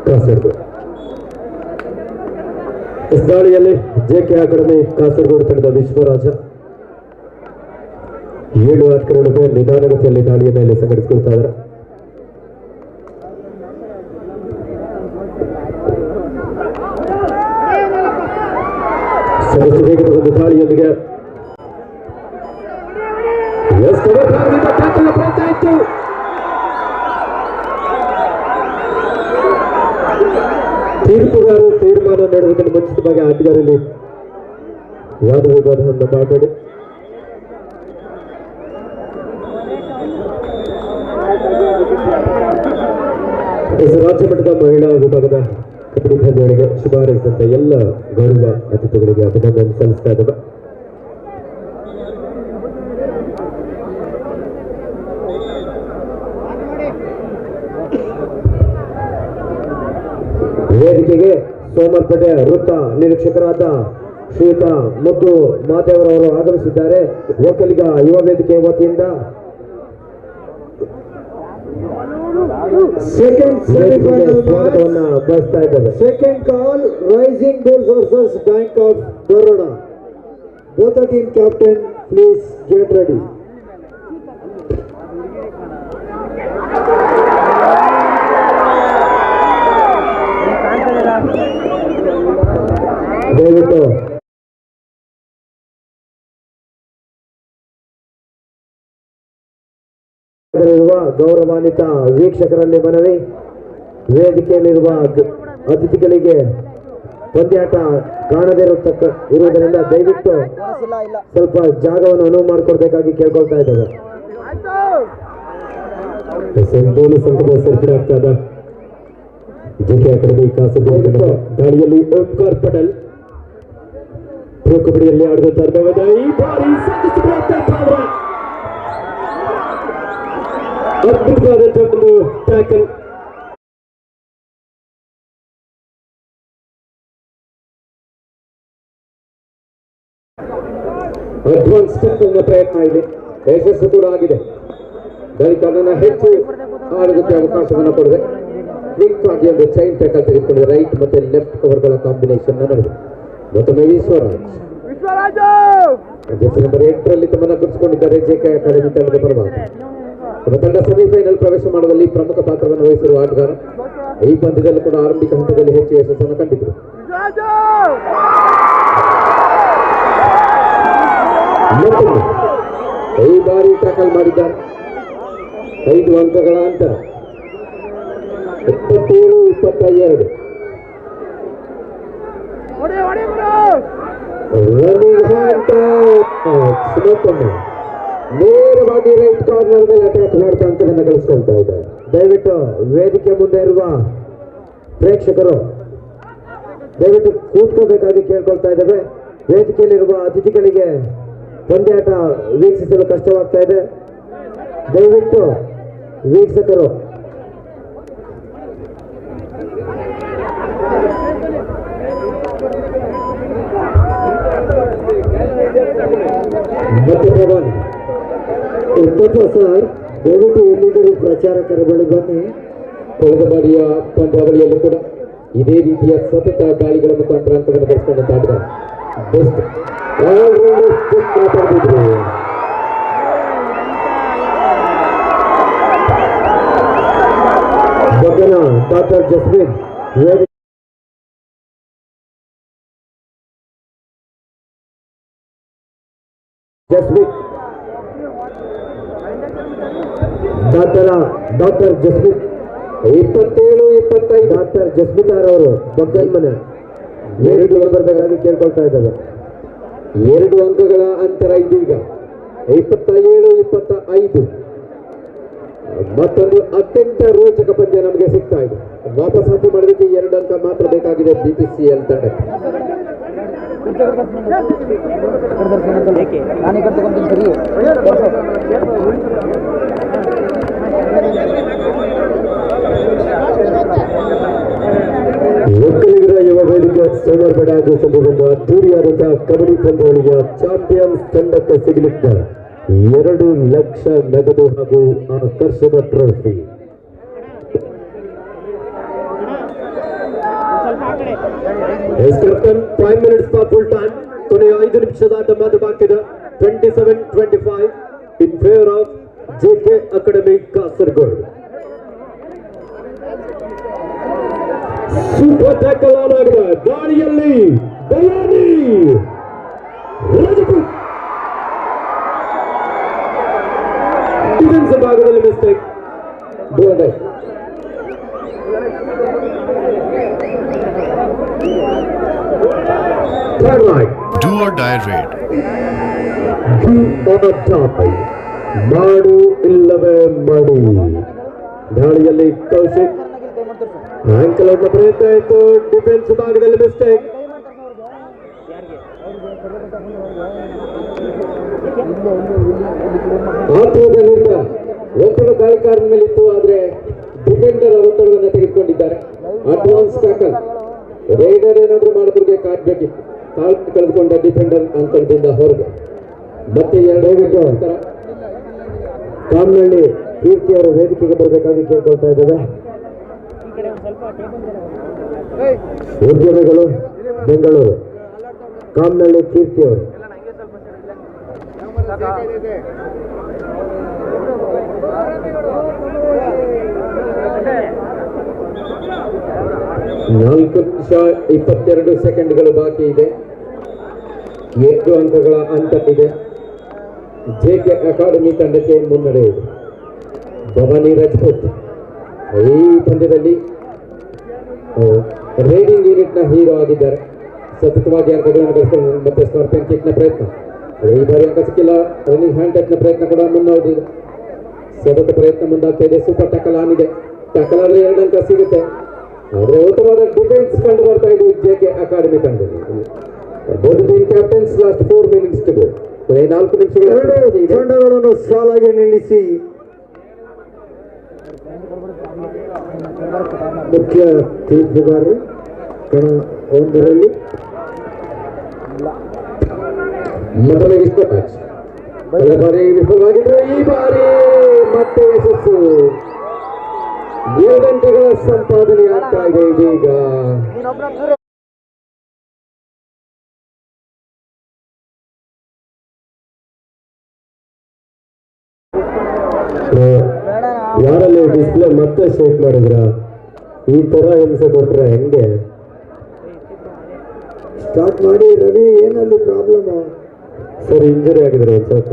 Kasaragod. इस ದಾಳಿಯಲ್ಲಿ JK Academy ಕಾಸರಗೋಡು ತಂಡದ ವಿಶ್ವರಾಜ 7 ಆಟಗಾರರು ನಿಧಾನಗತಿಯಲ್ಲಿ ದಾಳಿಯನ್ನು ಇಲ್ಲಿ ಸಂಘಟಿಸಿಕೊಳ್ತಾ ಇದ್ದಾರೆ. ಸಾಕಷ್ಟು ವೇಗದ ಒಂದು ದಾಳಿಯೊಂದಿಗೆ ತೀರ್ಪುಗಾರರು ತೀರ್ಮಾನ ನೀಡುವುದಕ್ಕೆ ಮುಂಚಿತವಾಗಿ ಆಟಗಾರರಲ್ಲಿ ವಾದ ವಿವಾದವನ್ನು ಮಾಡಬೇಡಿ. ರಾಜ್ಯ ಮಟ್ಟದ ಮಹಿಳಾ ವಿಭಾಗದ ಕಬಡ್ಡಿ ಪಂದ್ಯಗಳಿಗೆ ಶುಭ ಹಾರೈಸಿದಂತ ಎಲ್ಲ ಗೌರವ ಅತಿಥಿಗಳಿಗೆ ಅಭಿನಂದನೆ ಸಲ್ಲಿಸ್ತಾ ಇದ್ದೇವೆ. ವೇದಿಕೆಗೆ ಸೋಮಪೇಟೆ ವೃತ್ತ ನಿರೀಕ್ಷಕರಾದ ಶ್ರೀಯುತ ಮುದ್ದು ಮಾದೇವರವರು ಆಗಮಿಸಿದ್ದಾರೆ. ಒಕ್ಕಲಿಗ ಯುವ ವೇದಿಕೆ ವತಿಯಿಂದ ಸೆಕೆಂಡ್ ಸೆಮಿಫೈನಲ್ ಸ್ವಾಗತವನ್ನ ಬಯಸ್ತಾ ಇದ್ದಾರೆ. Second call Rising Bulls versus Bank of Baroda. Both team captain please get ready. ದಯವಿಟ್ಟು ಗೌರವಾನ್ವಿತ ವೀಕ್ಷಕರಲ್ಲಿ ಮನವಿ, ವೇದಿಕೆಯಲ್ಲಿರುವ ಅತಿಥಿಗಳಿಗೆ ಪಂದ್ಯಾಟ ಕಾಣದೇ ಇರುವುದರಿಂದ ದಯವಿಟ್ಟು ಇಲ್ಲ ಸ್ವಲ್ಪ ಜಾಗವನ್ನು ಅನುವು ಮಾಡಿಕೊಡ್ಬೇಕಾಗಿ ಕೇಳ್ಕೊಳ್ತಾ ಇದ್ದಾರೆ. ಸಂಪೂರ್ಣ ಸಂಘದ ಸರ್ಕಲ್ ಆಗ್ತದ ಜೆಕೆ ಅಕಾಡೆಮಿ ಕಾಸರಗೋಡು ದಾಳಿಯಲ್ಲಿ ಓಂಕಾರ್ ಪಟೇಲ್ ಪ್ರೋ ಕಬಡ್ಡಿಯಲ್ಲಿ ಆಡುವಂತ ಈ ಬಾರಿ ಅದ್ಭುತವಾದಂತಹ ಒಂದು ಟ್ಯಾಕಲ್. ಅಡ್ವಾನ್ಸ್ ಟೆಕ್ನಿಕ್ನ ಪ್ರಯತ್ನ ಇದೆ, ಯಶಸ್ಸು ಕೂಡ ಆಗಿದೆ. ದಾಳಿಕಾರನ ಹೆಚ್ಚು ಆಡೋದಕ್ಕೆ ಅವಕಾಶವನ್ನು ಕೊಡದೆ ಕ್ವಿಕ್ ಆಗಿ ಒಂದು ಚೈನ್ ಟ್ಯಾಕಲ್ ತೆಗೆದುಕೊಂಡಿದೆ. ರೈಟ್ ಮತ್ತೆ ಲೆಫ್ಟ್ ಕವರ್ಗಳ ಕಾಂಬಿನೇಷನ್ ನಡೆದಿದೆ. ಮತ್ತೊಮ್ಮೆ ವಿಶ್ವರಾಜ್ ನಂಬರ್ 8ರಲ್ಲಿ ತಮ್ಮನ್ನು ಗುರುತಿಸಿಕೊಂಡಿದ್ದಾರೆ ಜೆಕೆ ಅಕಾಡೆಮಿ ತಂಡದ ಪರವಾಗಿ. ತಮ್ಮ ತಂಡ ಸೆಮಿಫೈನಲ್ ಪ್ರವೇಶ ಮಾಡುವಲ್ಲಿ ಪ್ರಮುಖ ಪಾತ್ರವನ್ನು ವಹಿಸಿರುವ ಆಟಗಾರ. ಈ ಪಂದ್ಯದಲ್ಲೂ ಕೂಡ ಆರಂಭಿಕ ಹಂತದಲ್ಲಿ ಹೆಚ್ಚು ಯಶಸ್ಸನ್ನು ಕಂಡಿದ್ದರು. ಈ ಬಾರಿ ಟ್ಯಾಕಲ್ ಮಾಡಿದ್ದಾರೆ. 5 ಅಂಕಗಳ ಅಂತರ, 27-22. ನೇರವಾಗಿ ರೈಟ್ ಕಾರ್ನರ್ ಮೇಲೆ ಅಟ್ಯಾಕ್ ಮಾಡ್ತಾ ಅಂಕವನ್ನು ಗಳಿಸ್ಕೊಳ್ತಾ ಇದ್ದಾರೆ. ದಯವಿಟ್ಟು ವೇದಿಕೆ ಮುಂದೆ ಇರುವ ಪ್ರೇಕ್ಷಕರು ದಯವಿಟ್ಟು ಕೂತ್ಕೋಬೇಕಾಗಿ ಕೇಳ್ಕೊಳ್ತಾ ಇದ್ದೇವೆ. ವೇದಿಕೆಯಲ್ಲಿರುವ ಅತಿಥಿಗಳಿಗೆ ಪಂದ್ಯಾಟ ವೀಕ್ಷಿಸಲು ಕಷ್ಟವಾಗ್ತಾ ಇದೆ. ದಯವಿಟ್ಟು ವೀಕ್ಷಕರು ಸರ್ ದಯವಿಟ್ಟು ಎಲ್ಲಿದ್ದರೂ ಪ್ರಚಾರಕರ ಬಳಿ ಬನ್ನಿ. ಕಳೆದ ಬಾರಿಯ ಪಂದ್ಯಾವಳಿಯಲ್ಲೂ ಕೂಡ ಇದೇ ರೀತಿಯ ಸತತ ದಾಳಿಗಳ ಮುಖಾಂತರ ಅಂಕವನ್ನು ಗಳಿಸಿಕೊಂಡಂತ ಆಟಗಾರ. ಬೆಸ್ಟ್ ಮಾತಾಡ್ತಿದ್ರು. Doctor Jasmin doctor Jasmith 27-25 doctor ಜಸ್ಮಿತಾರ್ ಅವರು ಬಕ್ಕನ್ ಮನೆ 2 ಬರಬೇಕಾಗಿ ಕೇಳ್ಕೊಳ್ತಾ ಇದ್ದಾರೆ. 2 ಅಂಕಗಳ ಅಂತರ ಇದೀಗ 27-25. ಮತ್ತೊಂದು ಅತ್ಯಂತ ರೋಚಕ ಪಂದ್ಯ ನಮಗೆ ಸಿಗ್ತಾ ಇದೆ. ವಾಪಸ್ ಹಾಕಿ ಮಾಡೋದಕ್ಕೆ 2 ಅಂಕ ಮಾತ್ರ ಬೇಕಾಗಿದೆ BPCL ತಂಡಕ್ಕೆ. ಒಕ್ಕಲಿಗರ ಯುವ ವೇದಿಕೆ ಸೋಮವಾರಪೇಟೆ ಆಯೋಜಿಸಿರುವ ಅದ್ದೂರಿಯಾದಂತಹ ಕಬಡ್ಡಿ ಪಂದ್ಯಾವಳಿಯ ಚಾಂಪಿಯನ್ಸ್ ತಂಡಕ್ಕೆ ಸಿಗಲಿದ್ದ 2 ಲಕ್ಷ ನಗದು ಹಾಗೂ ಆಕರ್ಷಕ trophy. Captain 5 minutes for full time. ಕೊನೆಯ 5 ನಿಮಿಷದ ಆಟ ಮಾತ್ರ ಬಾಕಿ ಇದೆ. 27-25 in favor of JK Academy Kasaragod. Super tackle ಆಗಿದೆ. ದಾಳಿಯಲ್ಲಿ ಬಯಾನಿ ರಾಜಪೂತ್ ಡಿಫೆನ್ಸ್ ಭಾಗದಲ್ಲಿ mistake. Do or die raid. ಮಾಡು ಇಲ್ಲವೇ ಮಾಡು. ದಾಳಿಯಲ್ಲಿ ಕೌಶಿಕ್ ಆಂಕಲ್ ಅನ್ನು ಪ್ರಯತ್ನ ಇತ್ತು. ಡಿಫೆನ್ಸ್ ಭಾಗದಲ್ಲಿ ಮಿಸ್ಟೇಕ್. ಆತ್ಮದಿಂದ ಒತ್ತಡ ದಾಳಿಕಾರನ ಮೇಲಿತ್ತು, ಆದ್ರೆ ಡಿಫೆಂಡರ್ ಒತ್ತಡವನ್ನು ತೆಗೆದುಕೊಂಡಿದ್ದಾರೆ. Advance tackle. ರೈಡರ್ ಏನಾದ್ರೂ ಮಾಡೋದ್ರಿಗೆ ಕಾಡ್ಬೇಕಿತ್ತು. ಕಾಲ್ ಕಳೆದುಕೊಂಡ ಡಿಫೆಂಡರ್ ಅಂತರದಿಂದ ಹೊರಗೆ. ಮತ್ತೆ 2 ಅಂತರ. ಕಾಮನಹಳ್ಳಿ ಕೀರ್ತಿ ಅವರು ವೇದಿಕೆಗೆ ಬರಬೇಕಾಗಿ ಕೇಳ್ಕೊಳ್ತಾ ಇದ್ದಾರೆ. ಉದ್ಯಮಿಗಳು ಬೆಂಗಳೂರು ಕಾಮನಹಳ್ಳಿ ಕೀರ್ತಿ ಅವರು. ನಾಲ್ಕು ನಿಮಿಷ 22 ಸೆಕೆಂಡ್ಗಳು ಬಾಕಿ ಇದೆ. 8 ಅಂಕಗಳ ಅಂತರ ಇದೆ. JK ಅಕಾಡೆಮಿ ತಂಡಕ್ಕೆ ಮುನ್ನಡೆ ಇದೆ. ಭವಾನಿ ರಾಜ್ಪೂತ್ ಈ ಪಂದ್ಯದಲ್ಲಿ ರೈಡಿಂಗ್ ಯೂನಿಟ್ ನ ಹೀರೋ ಆಗಿದ್ದಾರೆ. ಸತತವಾಗಿ ಅಂಕಗಳನ್ನು ಗಳಿಸಿಕೊಂಡು ಮತ್ತೆ ಸ್ಕಾರ್ಪಿಯನ್ ಕಿಕ್ ನ ಪ್ರಯತ್ನ. ಈ ಬಾರಿ ಅಂಕ ಸಿಕ್ಕಿಲ್ಲ. ರನ್ನಿಂಗ್ ಹ್ಯಾಂಡ್ ಟಚ್ ನ ಪ್ರಯತ್ನ ಕೂಡ ಮುನ್ನೋಡಿದೆ. ಸತತ ಪ್ರಯತ್ನ ಮುಂದಾಗ್ತಾ ಇದೆ. ಸೂಪರ್ ಟ್ಯಾಕಲ್ ಆನ್ ಇದೆ. ಟ್ಯಾಕಲ್ ಆದ್ರೆ 2 ಅಂಕ ಸಿಗುತ್ತೆ. ಆದ್ರೆ ಉತ್ತಮವಾದ ಡಿಫೆನ್ಸ್ ಕಂಡು ಬರ್ತಾ ಇದೆ ಜೆಕೆ ಅಕಾಡೆಮಿ ತಂಡದಲ್ಲಿ. Both team captains last 4 minutes to go. 4 ನಿಮಿಷಗಳು ತಂಡಗಳನ್ನು ಸಾಲಾಗಿ ನಿಲ್ಲಿಸಿ ಮುಖ್ಯ ತೀರ್ಪುಗಾರರು ಕಣ 1ರಲ್ಲಿ ಮೊದಲ ಮ್ಯಾಚ್ ಕಳೆದ ಬಾರಿ ವಿಫಲವಾಗಿದ್ರು. ಈ ಬಾರಿ ಮತ್ತೆ ಯಶಸ್ಸು. 7 ಅಂಕಗಳ ಸಂಪಾದನೆ ಆಗ್ತಾ ಇದೆ ಇದೀಗ. ಯಾರಲ್ಲಿ ಡಿಸ್ಪ್ಲೇ ಮತ್ತೆ ಶೇಕ್ ಮಾಡಿದ್ರ? ಈ ತರ ಹಿಂಸೆ ಕೊಟ್ರೆ ಹೆಂಗೆ? ಸ್ಟಾರ್ಟ್ ಮಾಡಿ ರವಿ, ಏನಲ್ಲಿ ಪ್ರಾಬ್ಲಮ್? ಸರ್ ಇಂಜರಿ ಆಗಿದ್ರೆ ಒಂದು ಸ್ವಲ್ಪ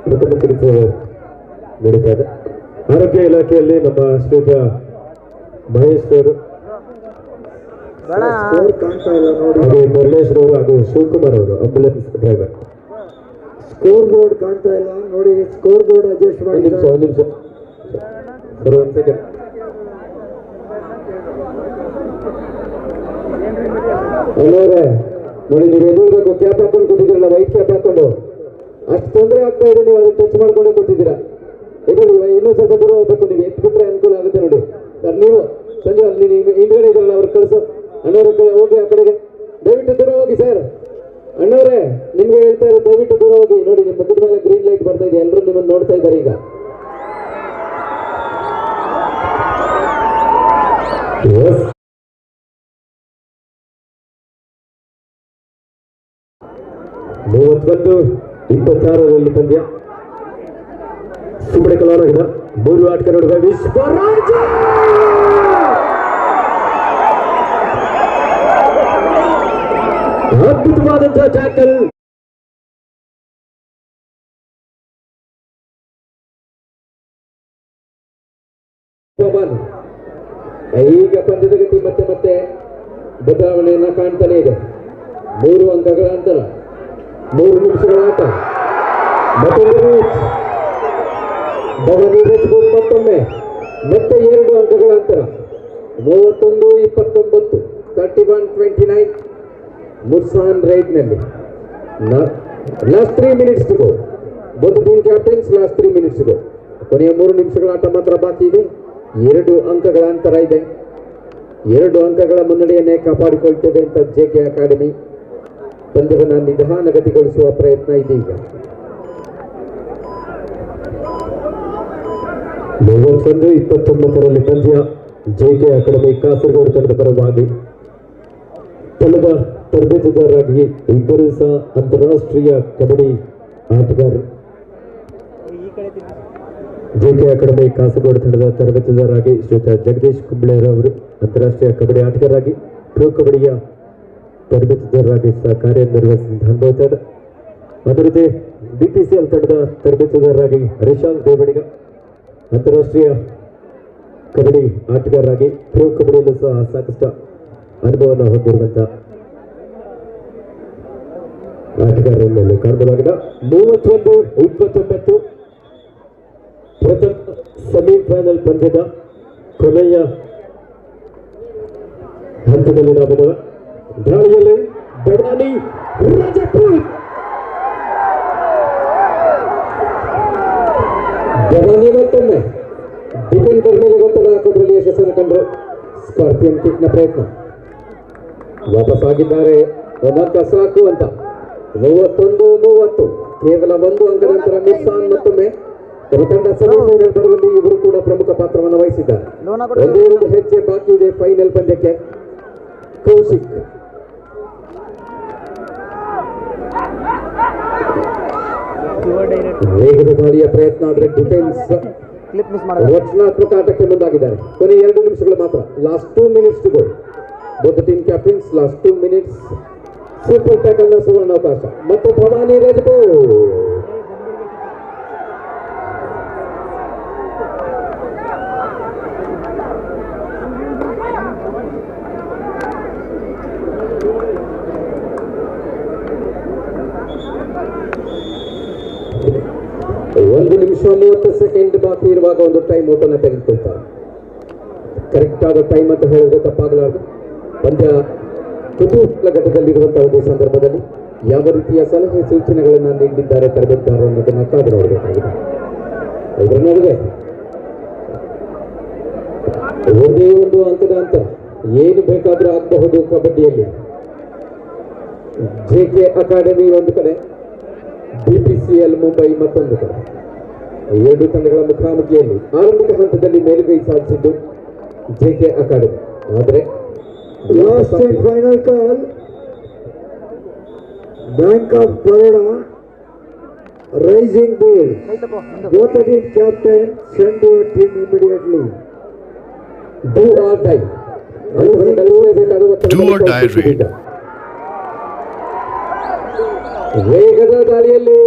ಪ್ರಥಮ ಚಿಕಿತ್ಸೆ ನಡೀತಾ ಇದೆ. ಆರೋಗ್ಯ ಇಲಾಖೆಯಲ್ಲಿ ನಮ್ಮ ಶ್ರೀಯುತ ಮಹೇಶ್ ಅವರು ಕಾಣ್ತಾ ಇಲ್ಲ ನೋಡಿ. ಹಾಗೆ ಮುರಳೇಶ್ವರ್ ಅವರು ಹಾಗೂ ಶಿವಕುಮಾರ್ ಅವರು ಆಂಬುಲೆನ್ಸ್ ಡ್ರೈವರ್. ಸ್ಕೋರ್ ಬೋರ್ಡ್ ಕಾಣ್ತಾ ಇಲ್ಲ ನೋಡಿ. ಸ್ಕೋರ್ ಬೋರ್ಡ್ ಅಡ್ಜಸ್ಟ್ ಮಾಡಿ. ಒಂದು ನಿಮಿಷ ಸರ್, 1 ಸೆಕೆಂಡ್. ಅಲ್ಲೋರೆ ನೋಡಿ, ನೀವು ಎದುರು ಕ್ಯಾಪ್ ಹಾಕೊಂಡು ಕೂತಿದ್ದೀರಲ್ಲ, ವೈಟ್ ಕ್ಯಾಪ್ ಹಾಕೊಂಡು. ಅಷ್ಟು ತೊಂದರೆ ಆಗ್ತಾ ಇದೆ. ನೀವು ಅದು ಟಚ್ ಮಾಡ್ಕೊಂಡೇ ಕೂತಿದ್ದೀರಾ. ಇದು ಇನ್ನೂ ಸ್ವಲ್ಪ ದೂರ ಹೋಗ್ಬೇಕು. ನೀವು ಎತ್ಬಿಟ್ರೆ ಅನುಕೂಲ ಆಗುತ್ತೆ ನೋಡಿ ಸರ್. ನೀವು ಸಂಜೆ ಅಲ್ಲಿ ನೀವು ಹಿಂದ್ಗಡೆ ಇದ್ರಲ್ಲ, ಅವ್ರು ಕಳಿಸೋ ಅಣ್ಣವ್ರ ಹೋಗಿ ಆ ಕಡೆಗೆ. ದಯವಿಟ್ಟು ದೂರ ಹೋಗಿ ಸರ್. ಅಣ್ಣವ್ರೆ, ನಿಮ್ಗೆ ಹೇಳ್ತಾ ಇರೋ ದಯವಿಟ್ಟು ದೂರ ಹೋಗಿ. ನೋಡಿ, ನಿಮ್ಮ ಮುಖದ ಮೇಲೆ ಗ್ರೀನ್ ಲೈಟ್ ಬರ್ತಾ ಇದೆ. ಎಲ್ಲರೂ ನಿಮ್ಮನ್ನು ನೋಡ್ತಾ ಇದ್ದಾರೆ ಈಗ. ಮೂವತ್ತೊಂದು 26ರಲ್ಲಿ ಪಂದ್ಯ. ಸುಮ್ಮನೆ ಕಲಾವಿದ 3 ಆಟಗಾರ ನಡುವೆ ವಿಶ್ವರಾಜ ಅದ್ಭುತವಾದಂತಹ ಟ್ಯಾಕಲ್. ಈಗ ಪಂದ್ಯದ ಗತಿ ಮತ್ತೆ ಮತ್ತೆ ಬದಲಾವಣೆಯನ್ನ ಕಾಣ್ತಾನೆ ಇದೆ. 3 ಅಂಕಗಳ ಅಂತರ, 3 ನಿಮಿಷಗಳ ಆಟ. ಮತ್ತೊಮ್ಮೆ ಮತ್ತೆ 2 ಅಂಕಗಳ ಅಂತರ. 31-29, 31-29 ಮುರ್ಸಾನ್ ರೈಡ್ನಲ್ಲಿ. Last 3 minutes go. Both team captains last 3 minutes go. ಕೊನೆಯ 3 ನಿಮಿಷಗಳ ಆಟ ಮಾತ್ರ ಬಾಕಿ ಇದೆ. 2 ಅಂಕಗಳ ಅಂತರ ಇದೆ. 2 ಅಂಕಗಳ ಮುನ್ನಡೆಯನ್ನೇ ಕಾಪಾಡಿಕೊಳ್ತದೆ ಅಂತ ಜೆಕೆ ಅಕಾಡೆಮಿ ಪಂದ್ಯವನ್ನು ನಿಧಾನಗತಿಗೊಳಿಸುವ ಪ್ರಯತ್ನ ಇದೀಗ. 31-29ರಲ್ಲಿ ಪಂದ್ಯ. ಜೆಕೆ ಅಕಾಡೆಮಿ ಕಾಸರಗೋಡು ತಂಡದ ಪರವಾಗಿ ತಂಡದ ತರಬೇತುದಾರರಾಗಿ ಇಬ್ಬರು ಸಹ ಅಂತಾರಾಷ್ಟ್ರೀಯ ಕಬಡ್ಡಿ ಆಟಗಾರರು. ಜೆಕೆ ಅಕಾಡೆಮಿ ಕಾಸರಗೋಡು ತಂಡದ ತರಬೇತುದಾರರಾಗಿ ಶ್ರೀಯುತ ಜಗದೀಶ್ ಕುಂಬ್ಳೆರ್ ಅವರು ಅಂತಾರಾಷ್ಟ್ರೀಯ ಕಬಡ್ಡಿ ಆಟಗಾರರಾಗಿ ಪ್ರೊ ಕಬಡ್ಡಿಯ ತರಬೇತುದಾರರಾಗಿ ಸಹ ಕಾರ್ಯನಿರ್ವಹಿಸಿದ ಅನುಭವಿಸಿದ. ಅದೇ ರೀತಿ BPCL ತಂಡದ ತರಬೇತುದಾರರಾಗಿ ರಿಶಾಲ್ ದೇವಡಿಗ ಅಂತಾರಾಷ್ಟ್ರೀಯ ಕಬಡ್ಡಿ ಆಟಗಾರರಾಗಿ ಪ್ರೊ ಕಬಡ್ಡಿಯಲ್ಲೂ ಸಹ ಸಾಕಷ್ಟು ಅನುಭವವನ್ನು ಹೊಂದಿರುವಂತ ಆಟಗಾರರಲ್ಲಿ ಕಾಣಬಹುದಾಗಿದೆ. 31-29 ಪ್ರಥಮ ಸೆಮಿಫೈನಲ್ ಪಂದ್ಯದ ಕೊನೆಯ ಹಂತದಲ್ಲಿ ನಾವು ದಾಳಿಯಲ್ಲಿ ಬಡಾನಿ ರಾಜಪೂತ್ ಮತ್ತೊಮ್ಮೆ ಡಿಫೆಂಡರ್ ಮೇಲೆ ಒತ್ತಡ ಹಾಕೋದ್ರಲ್ಲಿ ಯಶಸ್ಸನ್ನು ಕಂಡರು. ಸ್ಕಾರ್ಪಿಯನ್ ಕಿಕ್ ನ ಪ್ರಯತ್ನ. ವಾಪಸ್ ಆಗಿದ್ದಾರೆ. 1 ಅಂಕ ಸಾಕು ಅಂತ. 31-30 ಕೇವಲ 1 ಅಂಕದ ನಂತರ ಮಿರ್ಸಾನ್ ಮತ್ತೊಮ್ಮೆ ತಂಡ ಸೆಮಿಫೈನಲ್ ಬರುವಲ್ಲಿ ಇವರು ಕೂಡ ಪ್ರಮುಖ ಪಾತ್ರವನ್ನು ವಹಿಸಿದ್ದಾರೆ. 1 ಹೆಜ್ಜೆ ಬಾಕಿ ಇದೆ ಫೈನಲ್ ಪಂದ್ಯಕ್ಕೆ. ಕೌಶಿಕ್ ವೇಗದ ದಾಳಿಯ ಪ್ರಯತ್ನ, ಆದರೆ ಡಿಫೆನ್ಸ್ ರಚನಾತ್ಮಕ ಆಟಕ್ಕೆ ಮುಂದಾಗಿದ್ದಾರೆ. ಕೊನೆ 2 ನಿಮಿಷಗಳು ಮಾತ್ರ. Last 2 minutes to go. Both team captains last 2 minutes. Super tackle ನ ಸುವರ್ಣಾವಕಾಶ. ಮತ್ತೆ ಭವಾನಿ ರಾಜಪೂತ್ 40 ಸೆಕೆಂಡ್ ಬಾಕಿ ಇರುವಾಗ ಒಂದು ಟೈಮ್ ಔಟ್ ಅನ್ನು ತೆಗೆದುಕೊಳ್ತಾರೆ. ಕರೆಕ್ಟ್ ಆದ ಟೈಮ್ ಅಂತ ಹೇಳಿದ್ರೆ ತಪ್ಪಾಗಲಾರದು. ಪಂದ್ಯ ಕುತೂಹಲ ಘಟ್ಟದಲ್ಲಿರುವಂತಹ ಒಂದು ಸಂದರ್ಭದಲ್ಲಿ ಯಾವ ರೀತಿಯ ಸಲಹೆ ಸೂಚನೆಗಳನ್ನು ನೀಡಿದ್ದಾರೆ ತರಬೇತುದಾರರು ಅನ್ನೋದನ್ನ ಕಾದು ನೋಡಬೇಕಾಗಿದೆ. ಇದರ ನಡುವೆ ಒಂದೇ ಒಂದು ಅಂಕದ ಅಂತರ, ಏನು ಬೇಕಾದರೂ ಆಗಬಹುದು ಕಬಡ್ಡಿಯಲ್ಲಿ. JK ಅಕಾಡೆಮಿ ಒಂದು ಕಡೆ, BPCL ಮುಂಬೈ ಮತ್ತೊಂದು ಕಡೆ. ಎರಡು ತಂಡಗಳ ಮುಖಾಮುಖಿಯಲ್ಲಿ ಆರಂಭಿಕ ಹಂತದಲ್ಲಿ ಮೇಲುಗೈ ಸಾಧಿಸಿದ್ದು JK ಅಕಾಡೆಮಿ. ಆದರೆ last and final call, Bank of Baroda Rising Bulls. Both the team captain send your team immediately. Do or die. Do or die raid. ವೇಗದ ದಾಳಿಯಲ್ಲಿ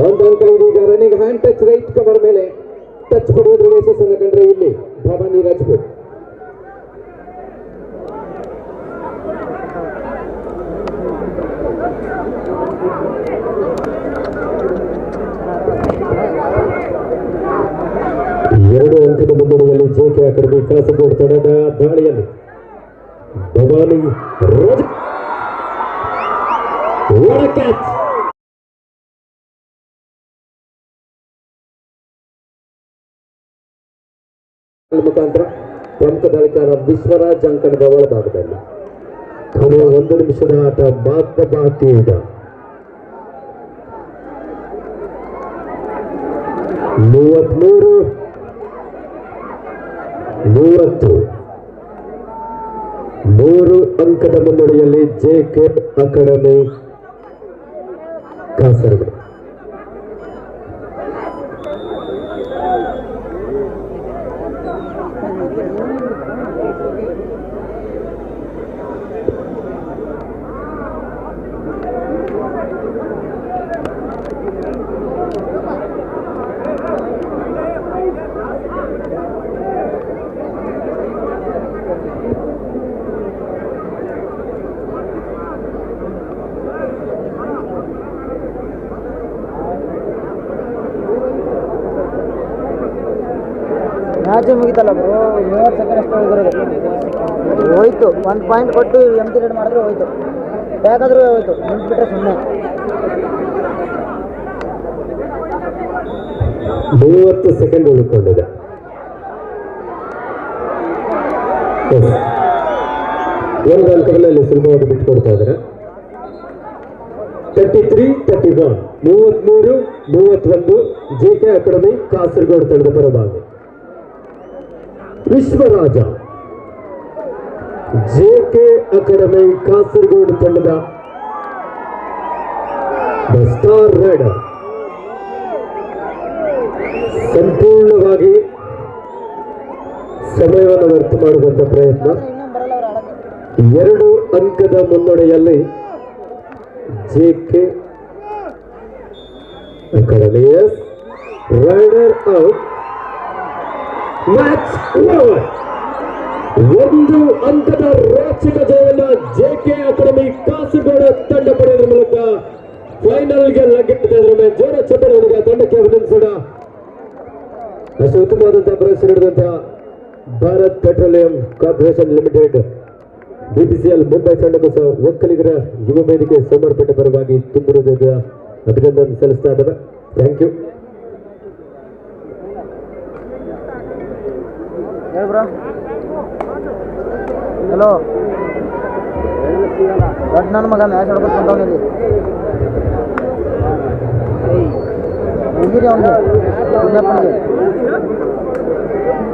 ಒಂದು ಅಂಕ ಇದೀಗ. Running hand touch right cover ಮೇಲೆ ಟಚ್ ಕೊಡುವುದರ ಯಶಸ್ಸನ್ನು ಕಂಡ್ರೆ ಇಲ್ಲಿ ಭವಾನಿ ರಾಜ್ಪೂತ್. ಎರಡು ಅಂಕದ ಮುನ್ನಡೆಯಲ್ಲಿ JK ಅಕಾಡೆಮಿ ಕಾಸರಗೋಡು ತಂಡದ ದಾಳಿಯಲ್ಲಿ ಭವಾನಿ ರಾಜ್ ಕ್ಯಾಚ್. ಮುಖಾಂತರ ಪ್ರಮುಖ ದಾಳಿಕಾರ ವಿಶ್ವರಾಜ್ ಅಂಕಣದ ಒಳಭಾಗದಲ್ಲಿ. ಕೊನೆಯ 1 ನಿಮಿಷದ ಆಟ ಮಾತ್ರ ಬಾಕಿ ಇದೆ. 33-30 3 ಅಂಕದ ಮುನ್ನಡೆಯಲ್ಲಿ JK ಅಕಾಡೆಮಿ ಕಾಸರಗೋಡು. ಮ್ಯಾಚ್ ಮುಗಿತಲ್ಲ ಬ್ರೋ, 30 ಸೆಕೆಂಡ್ ಅಷ್ಟು ಉಳಿದಿರೋದು. ಹೋಯ್ತು, 1 ಪಾಯಿಂಟ್ ಕೊಟ್ಟು ಎಂಟಿ ರೇಟ್ ಮಾಡಿದ್ರೆ ಹೋಯ್ತು, ಬೇಕಾದ್ರೂ ಹೋಯ್ತು, ನಿಂತ್ಬಿಟ್ರೆ ಸುಮ್ಮನೆ. 30 ಸೆಕೆಂಡ್ ಉಳ್ಕೊಂಡಿದೆ. ಒಂದು ಅಂಕಗಳಲ್ಲಿ ಸುಲಭವಾಗಿ ಬಿಟ್ಟುಕೊಡ್ತಾ ಇದ್ದಾರೆ. 33-31 33-31 JK ಅಕಾಡೆಮಿ ಕಾಸರಗೋಡು ತಂಡದ ಪರವಾಗಿ. ವಿಶ್ವರಾಜ JK ಅಕಾಡೆಮಿ ಕಾಸರಗೋಡು ತಂಡದ ಸ್ಟಾರ್ ರೈಡರ್ ಸಂಪೂರ್ಣವಾಗಿ ಸಮಯವನ್ನು ವ್ಯರ್ಥ ಮಾಡುವಂತ ಪ್ರಯತ್ನ. 2 ಅಂಕದ ಮುನ್ನಡೆಯಲ್ಲಿ JK academy rider out. Match over. 1 ಅಂಕದ ರೋಚಕ ಜಯವನ್ನು JK ಅಕಾಡೆಮಿ ಕಾಸರಗೋಡು ತಂಡ ಪಡೆಯುವ ಮೂಲಕ ಫೈನಲ್ಗೆ ಲಗ್ಗಿಟ್ಟಿದೆ. ಜೋರ ಚಪ್ಪಲಿಗೆ ತಂಡಕ್ಕೆ ಅಭಿನಂದಿಸೋಣ. ಅಷ್ಟು ಉತ್ತಮವಾದಂತಹ ಪ್ರದರ್ಶನ ನೀಡಿದಂತಹ Bharat petroleum corporation limited BPCL Mumbai ತಂಡಕ್ಕೂ ಸಹ ಒಕ್ಕಲಿಗರ ಯುವ ವೇದಿಕೆ ಸಮರ್ಪಣೆ ಪರವಾಗಿ ತುಂಬ ಹೃದಯದ ಅಭಿನಂದನೆ ಸಲ್ಲಿಸ್ತಾ ಇದ್ದಾವೆ. Thank you. ಹಲೋ, ದೊಡ್ಡ ನನ್ನ ಮಗ ಮ್ಯಾಚ್ ಆಡ್ಕೊಂಡು ಬಂದವನಿಲ್ಲಿ ಮುಗಿರಿ ಅವನಿಗೆ